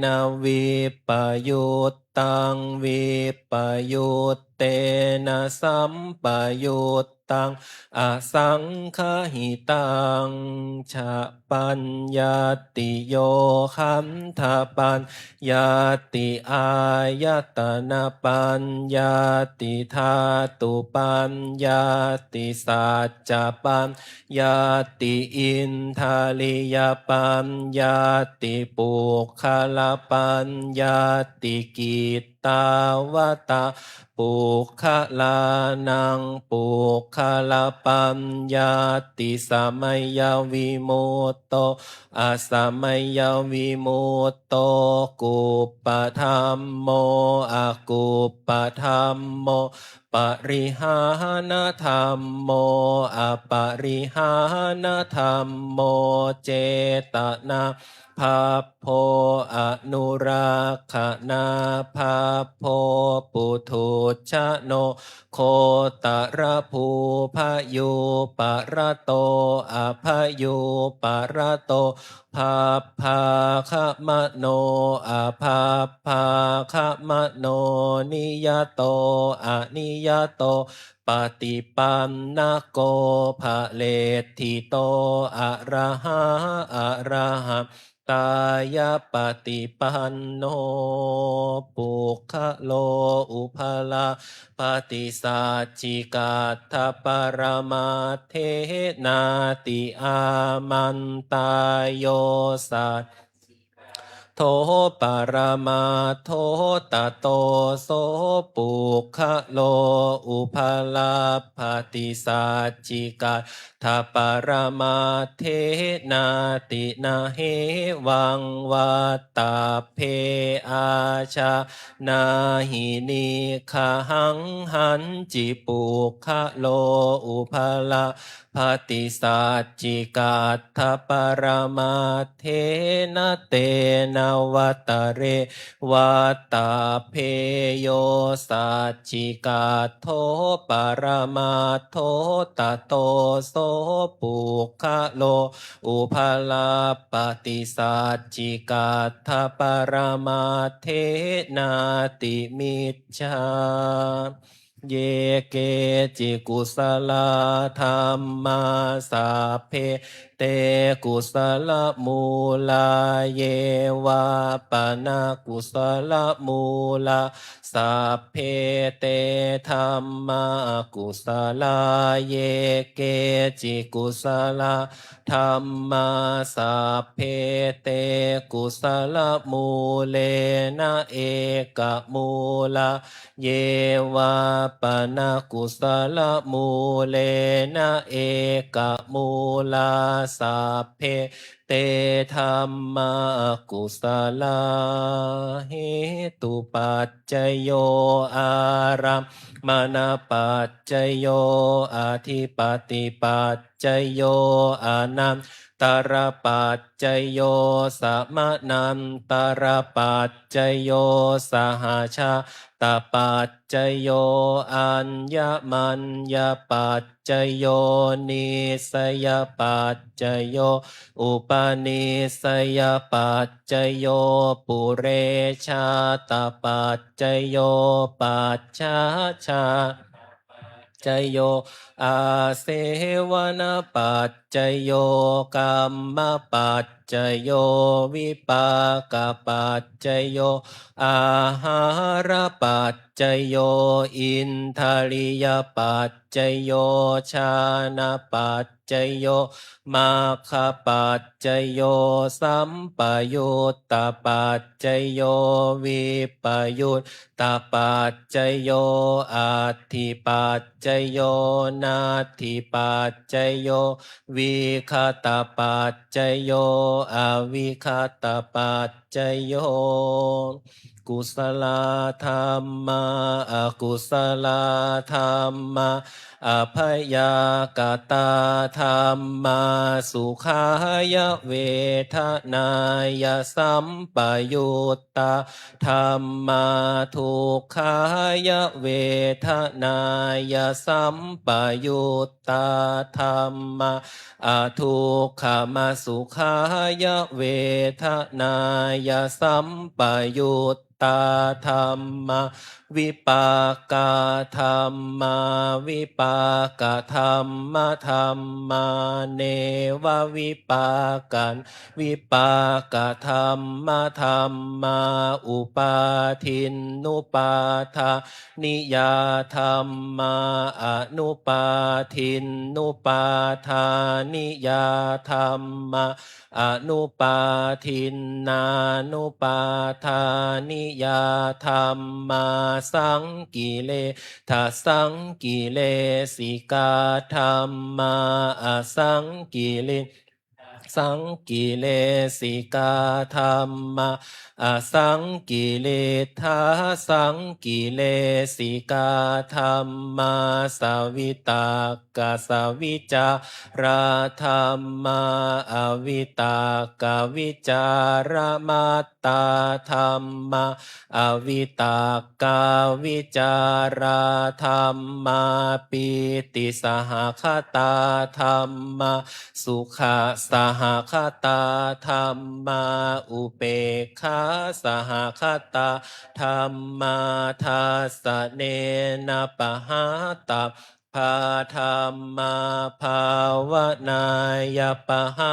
นะวิปยุตตังวิปยุตเตนะสัมปยุตตังอสังคหิตังชะปัญญาติโยคันธปัญญาติอายตนะปัญญาติธาตุปัญญาติสัจจะปัญญาติอินทาลิยปัญญาติปุคละปัญญาติกิตตาวตาปุคละนังปุคละปัญญาติสมัยวิมุตโตอสมัยวิมุตโตกุปปธรรมโมอกุปปธรรมโมปริหานธรรมโมอปริหานธรรมโมเจตนาภาโพอนุรักขณาภาโพปุถุชโนโคตระภูพยุปะระโตอภยุปะระโตภาภาคะมะโนอภาภาคะมะโนนิยโตอนิยโตปฏิปันนะโกภะเลทิโตอะระหะอะระหะตายะปฏิปันโนปุคคะโลอุภาลาปฏิสัจจิกาทปรมาเทนาติอามันตายโยสัตโทปรมาโทตโตโสปุคะโลอุภาลาภติสัจจิกาทปรมาเทนาตินาเหวังวัตตาเพอาชานาหินิคหังหันจิปุคะโลอุภาลาภติสัจจิกาทปรมาเทนะเตนะวัตเรวัตตาเพโยสัจจิกาโทปรมาโทตโตโสปุคะโลอุภาลาปฏิสัจจิกาทปรมาเทนาติมิจฉาเยเกจิกุสลธรรมาสัพเพเตกุสลมูลาเยวาปนากุสลมูลาสัพเพเตธรรมากุสลาเยเกจิกุสลธรรมาสัพเพเตกุสลมูเลนะเอกมูลาเยวาปนากุสลมูเลนะเอกมูลาสัพเพเตธรรมากุสลาเหตุปัจจโยอารัมมณปัจจโยอธิปติปัจจโยอนันตรปัจจโยสมนันตรปัจจโยสหชาตปัจจโยอัญญมัญญปัจจโยนิสยปัจจโยอุปนิสยปัจจโยปุเรชาตปัจจโยปัจฉาชาจโยอาเสวนปัจ จโยกัมมปัจจโยวิปากปัจจโยอาหารปัจจโยอินทริยปัจจโยชานะปัจจโยมัคคปัจจโยสัมปยุตตปัจจโยวิปยุตตปัจจโยอัตถิปัจจโยนัตถิปัจจโยวิคตปัจจโยอวิคตปัจจโยกุศลธรรมะอกุศลธรรมะอภยากตาธรรมาสุขายเวทนายสัมปยุตตาธรรมาทุกขายเวทนายสัมปยุตตาธรรมาอทุกขมสุขายเวทนายสัมปยุตตาธรรมาวิปากาธรรมาวิปากธรรมธรรมาเนววิปากันวิปากธรรมธรรมาอุปาทินนุปาทานิยาธรรมาอนุปาทินนุปาทานิยาธรรมาอนุปาทินนานุปาทานิยาธรรมาสังกิเลทัสสังกิเลสิกาธรรมาอสังกิเลสังกิเลสิกาธรรมาอสังกิเลทาสังกิเลสิกาธรรมาสวิตากสวิจาราธรรมาอวิตากวิจารมัตตาธรรมาอวิตากาวิจาราธรรมาปิติสหคตาธรรมาสุขสหคตาธรรมาอุเปกขาสหคตาธรรมาทัสสะเนนะปะหาตัพพาธรรมาภาวนายปะหา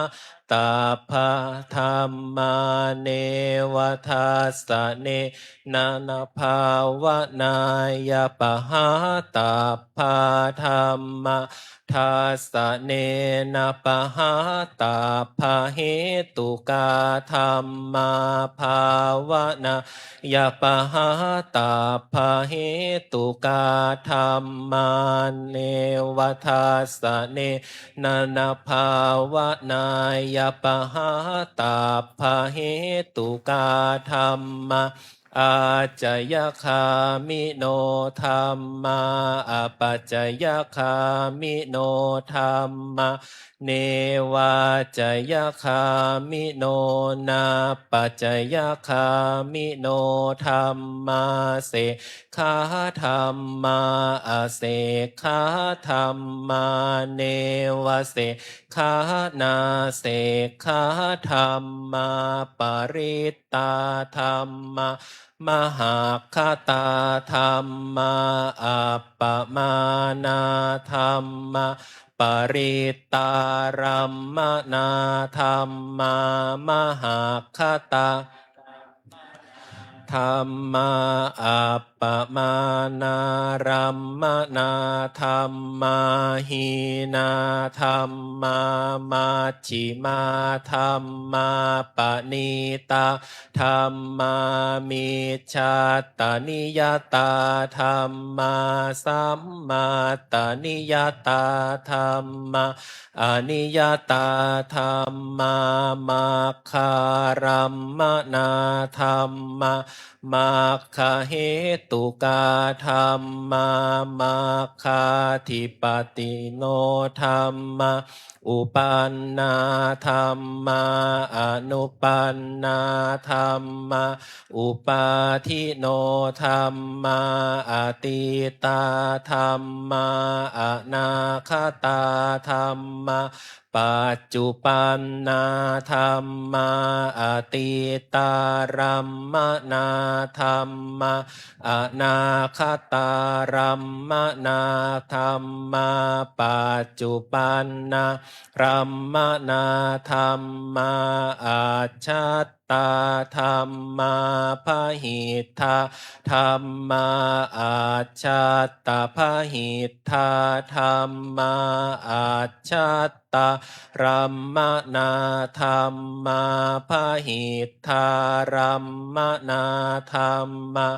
ตาภาธรรมาเนวทัสสะเนนานาภาวนายปะหาตาภาธรรมาทัสสะเนนะปะหาตาภาเหตุกาธรรมาภาวนายปะหาตาภาเหตุกาธรรมาเนวทัสสะเนนะนะภาวนายปะหาตาภาเหตุกาธรรมาอาจยคามิโนธรรมาอปัจจยคามิโนธรรมาเนวาจยคามิโนนาปัจจยคามิโนธรรมาเสขาธรรมาอเสขาธรรมาเนวเสขานาเสขาธรรมาปริตตาธรรมามหาคตาธรรมาอัปปมานาธรรมาปริตตารัมมนาธรรมามหาคตาธรรมาอัปปมานารัมมนาธรรมาหีนาธรรมามัชฌิมาธรรมาปณิตาธรรมามิจฉาตนิยตาธรรมาสัมมาตนิยตาธรรมาอนิยตาธรรมามัคคารัมมนาธรรมามัคคเหตุกาธรรมามัคคาธิปติโนธรรมาอุปันนาธรรมาอนุปันนาธรรมาอุปาทิโนธรรมาอติตาธรรมาอนาคตาธรรมา ปัจจุปันนาธัมมาอติตารัมมนาธัมมาอนาคตารัมมนาธัมมาปัจจุปันนารัมมนาธัมมาอาชัตตาธัมมาพหิทธาธัมมาอาชัตตาพหิทธาธัมมาอาชัตตารัมมนาธัมมาพหิทธารัมมนาธัมมา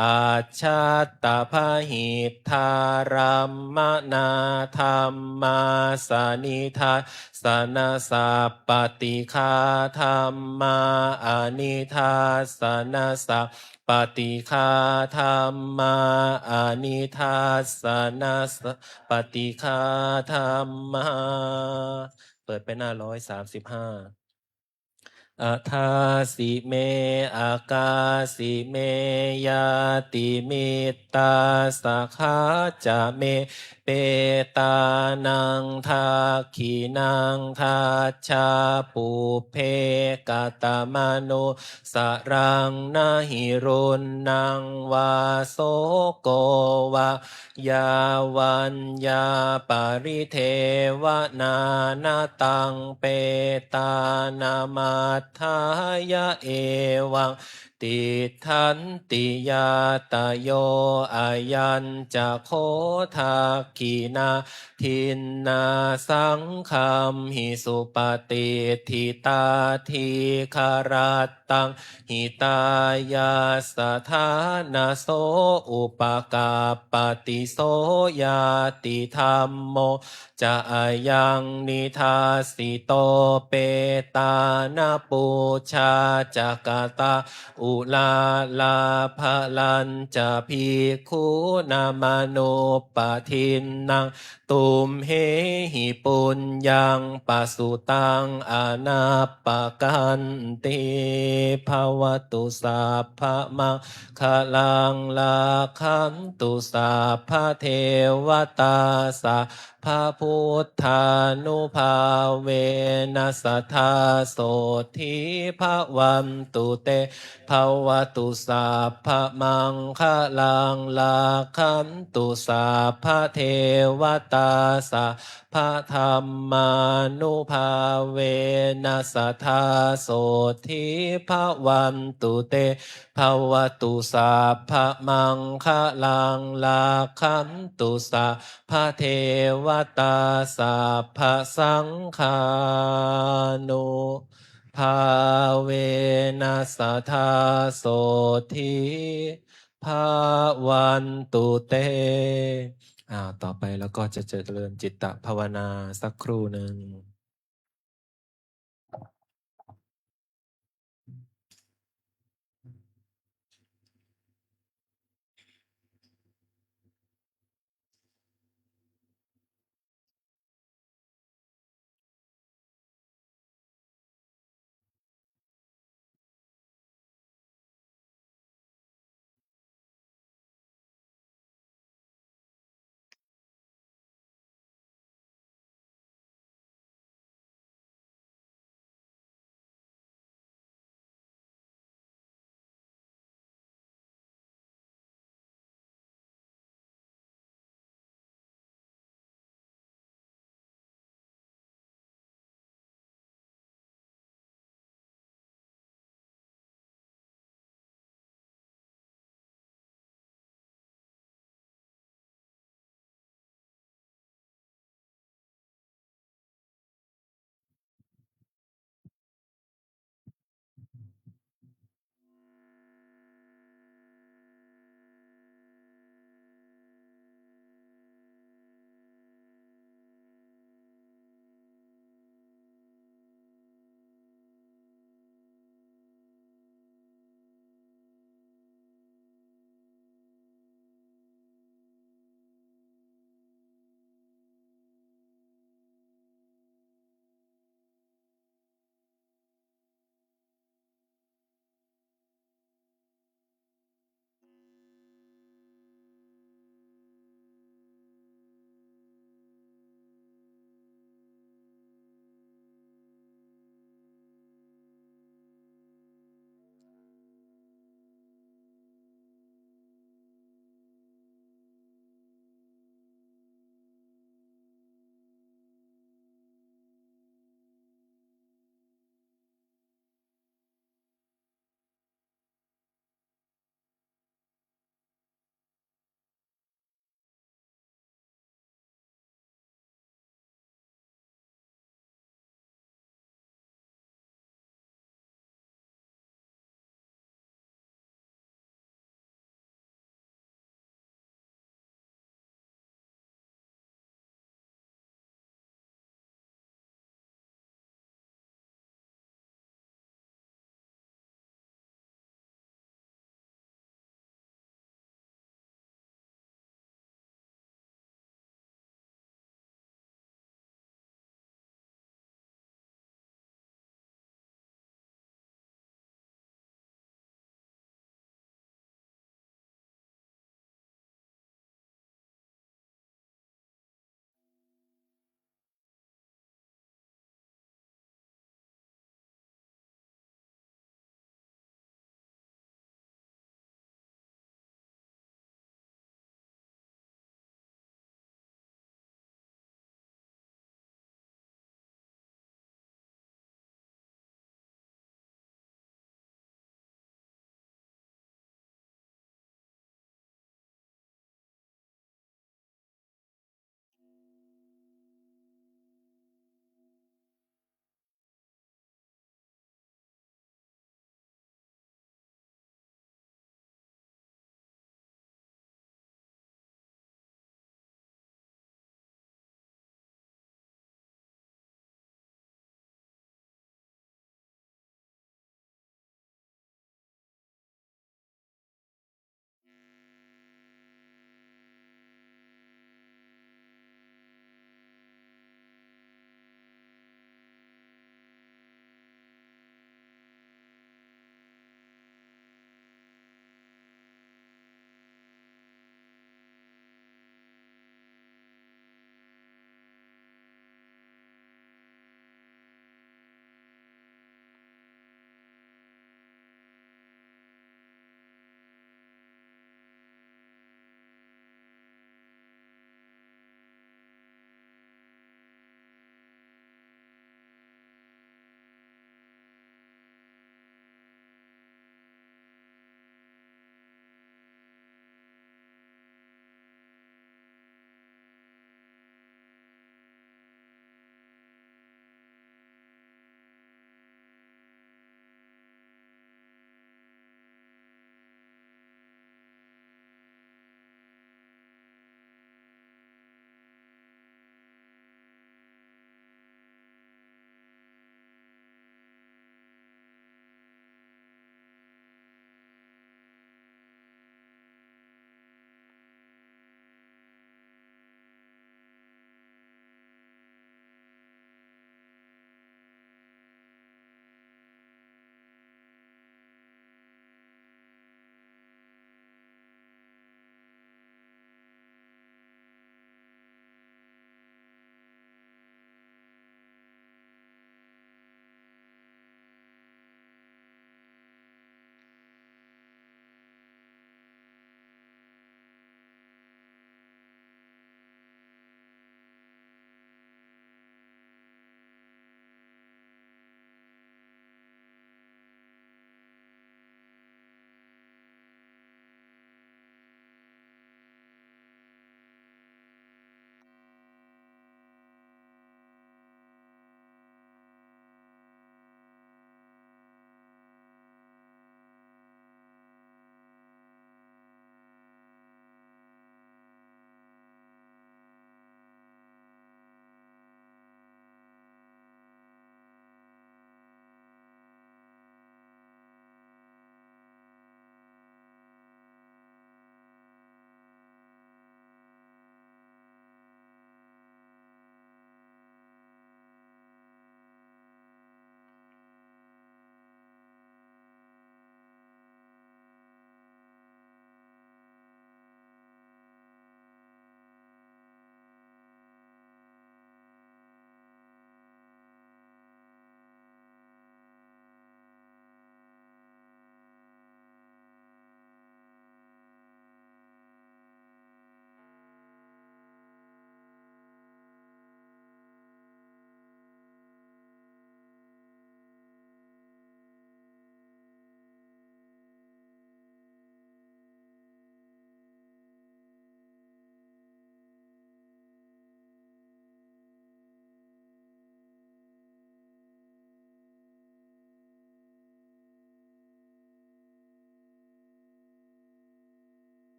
อาชัตตาพหิทธารัมมนาธัมมาสนิทาสนะสัพปติคาธัมมาอนิทาสนะสัพปฏิคาธัมมาอนิทัสสนะปฏิคาธัมมาเปิดไปหน้า135อัทาสิเมอากาสิเมยาติมิตตาสกขาจะเมเปตานังทาขีนังทาชาปุเพกตมโนสรังนาหิรุนนังวาโสโกวะยาวันยาปริเทวนานาตังเปตานามาทายะเอวังติทันติยาตโยอายัญจะโคทาคีนาทินนาสังคัมหิสุปฏิทิตาทีคารัตตังหิตายาสถานาโสอุปกาปติโสยาติธรรมโมจะอายังนิทาสิโตเปตานาปูชาจักตาอุลาลาภลันจะพิคุนามโนปทินนางตุมเหหิปุญญังปัสสุตังอนาปกันติภวตุสัพพะมังคลังลาคันตุสัพพะเทวตาสัพพะพุทธานุภาเวนัสทธาโสทิภวันตุเตภวตุสัพพะมังคลังลาคันตุสัพพะเทวตาสัพพะธรรมานุภาเวนัสทธาโสทิภวันตุเตภวตุสัพพะมังคลังลาคันตุสัพพะเทวตาสัพพะสังฆานุภาเวนัสทธาโสทิภาวันตุเตต่อไปแล้วก็จะเจริญจิตตภาวนาสักครู่หนึ่ง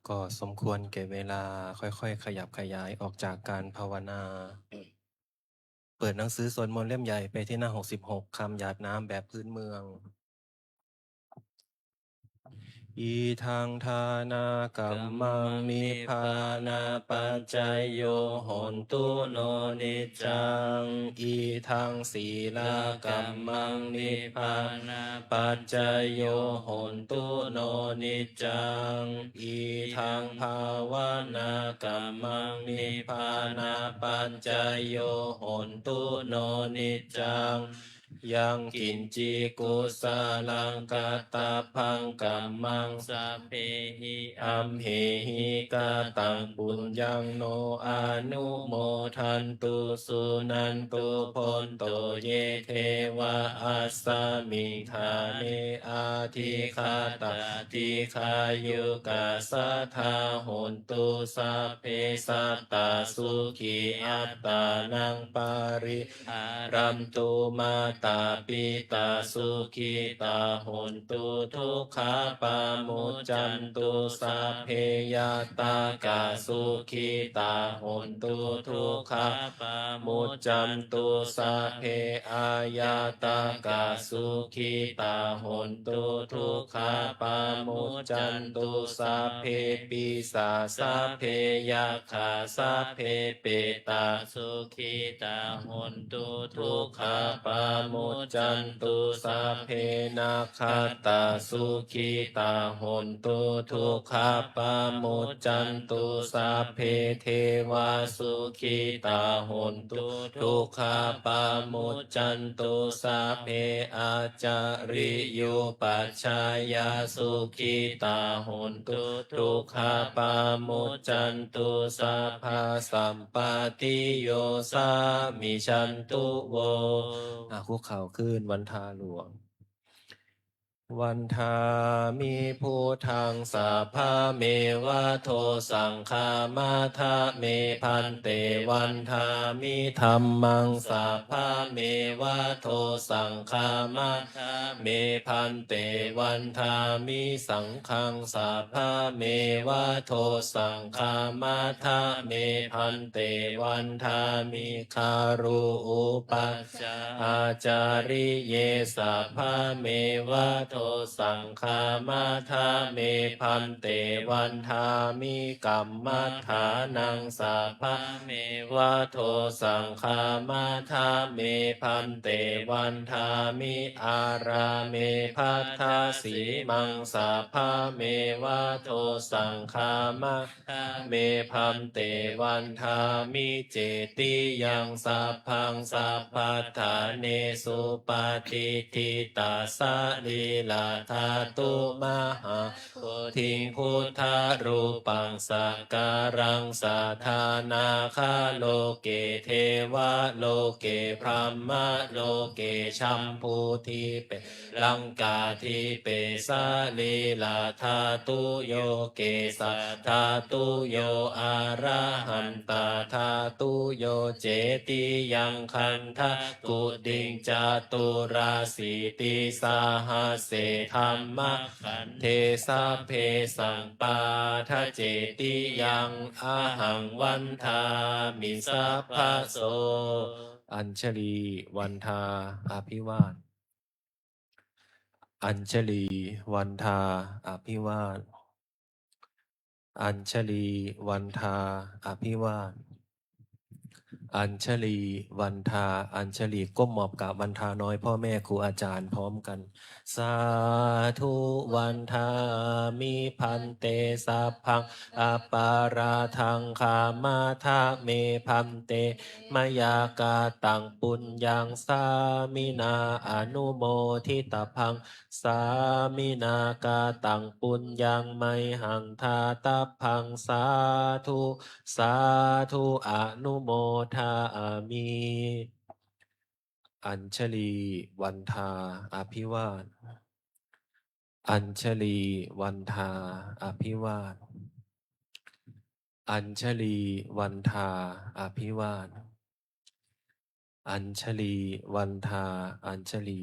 ก็สมควรแก่เวลาค่อยๆขยับขยายออกจากการภาวนา เปิดหนังสือสวดมนต์เล่มใหญ่ไปที่หน้า66คำหยาดน้ำแบบพื้นเมือง อีทังทานากัมมังนิพพานาปัจจายโยโหนตุโนนิจจังอีทังศีลากัมมังนิพพานาปัจจายโยโหนตุโนนิจจังอีทังภาวนากัมมังนิพพานาปัจจายโยโหนตุโนนิจจังยังกินจิกุสาลังกาตาพังกัมมังสัพเพหิอัมเหหิกาตังปุญญังโนอนุโมทันตุสุนันตุพนโตเยเทวะอัสสมิงคาเนอาทิคาตาทิคายุกาสัทธาโหนตุสัพเพสัตตาสุขีอัตตานังปาริหารันตุมาตาปิตาสุขีตาโหนตุทุกขาปามุจจันตุสัพเพยตากาสุขีตาโหนตุทุกขาปามุจจันตุสัพเพอายาตากาสุขีตาโหนตุทุกขาปามุจจันตุสัพเพปิสาสัพเพยัคขาสัพเพเปตาสุขีตาโหนตุทุกขาปามุจจันตุสัพเพนาคาตาสุขีตาโหนตุทุกขาปามุจจันตุสัพเพเทวาสุขีตาโหนตุทุกขาปามุจจันตุสัพเพอาจาริโยปัชฌายาสุขีตาโหนตุทุกขาปามุจจันตุสัพพะสัมปติโยสามิชันตุโวคุกเข่าขึ้นวันทาหลวง วันทามิพุทธังสัพพะเมวะโทสังฆามาทะเมพันเตวันทามิธัมมังสัพพะเมวะโทสังฆามาทะเมพันเตวันทามิสังฆังสัพพะเมวะโทสังฆามาทะเมพันเตวันทามิคารุอุปัชฌาอาจาริเยสัพพะเมวะโทสังฆามาทาเมพันเตวันทามิกัมมัฏฐานังสัพพะเมวะโทสังฆามาทาเมพันเตวันทามิอาราเมพัทธสีมังสัพพะเมวะโทสังฆามาทาเมพันเตวันทามิเจติยังสัพพังสัพพัทธาเนสุปฏิทิตาสะลีลาธาตุมหาโพธิพุทธารูปังสักการังสัทธานาคาโลเกเทวะโลเกพรหมโลเกชัมพูทิเปลังกาทิเปสะลีลาธาตุโยเกสัทธาตุโยอาระหันตาธาตุโยเจติยังคันทะกุดิงจตุราสีติสาหาเสธรรมขันเทสะเพสังปาทะเจติยังอาหังวันทามิสัพพะโสอัญชลีวันทาอภิวาทอัญชลีวันทาอภิวาทอัญชลีวันทาอภิวาทอัญชลีวันทาอัญชลีก้มหมอบกราบวันทาน้อยพ่อแม่ครูอาจารย์พร้อมกันสาธุวันทามิพันเตสัพพังอปาราทังคามาทาเมพันเตมยากาตังปุญญังสามินาอนุโมทิตพังสามินากาตังปุญญังไมหังทาตพังสาธุสาธุอนุโมทามิอัญชลีวันทาอภิวาทอัญชลีวันทาอภิวาทอัญชลีวันทาอภิวาทอัญชลีวันทาอัญชลี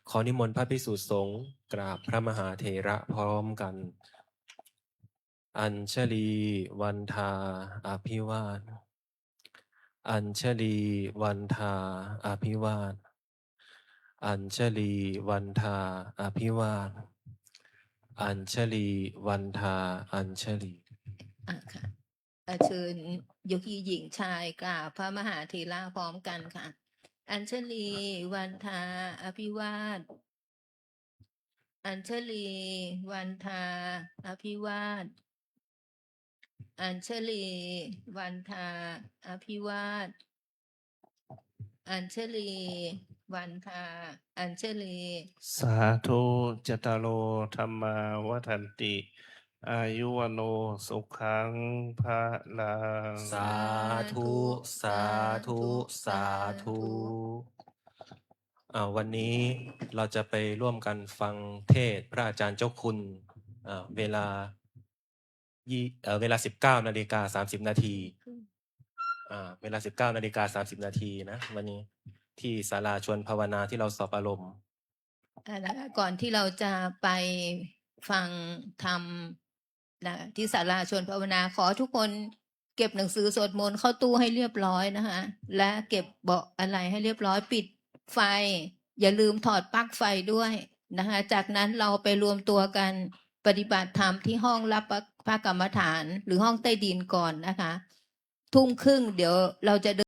ขอนิมนต์พระภิกษุสงฆ์กราบพระมหาเถระพร้อมกัน อัญชลีวันทาอภิวาทอัญชลีวันทาอภิวาทอัญชลีวันทาอภิวาทอัญชลีวันทาอัญชลี ค่ะเชิญโยคีหญิงชายกับพระมหาเถระพร้อมกันค่ะ อัญชลีวันทาอภิวาทอัญชลีวันทาอภิวาทอัญชลีวันทาอภิวาทอัญชลีวันทาอัญชลี สาธุจตารโลธรรมาวัฏันติ อายุวโนสุขังพระลัง สาธุ สาธุ สาธุวันนี้เราจะไปร่วมกันฟังเทศน์พระอาจารย์เจ้าคุณเวลา19:30 นาทีเวลา 19:30 นาทีนะวันนี้ที่ศาลาชวนภาวนาที่เราสอบอารมณ์ แล้วก่อนที่เราจะไปฟังธรรมที่ศาลาชวนภาวนาขอทุกคนเก็บหนังสือสวดมนต์เข้าตู้ให้เรียบร้อยนะคะและเก็บเบาะอะไรให้เรียบร้อยปิดไฟอย่าลืมถอดปลั๊กไฟด้วยนะคะจากนั้นเราไปรวมตัวกันปฏิบัติธรรมที่ห้องรับพระกรรมฐานหรือห้องใต้ดินก่อนนะคะ ทุ่มครึ่งเดี๋ยวเราจะ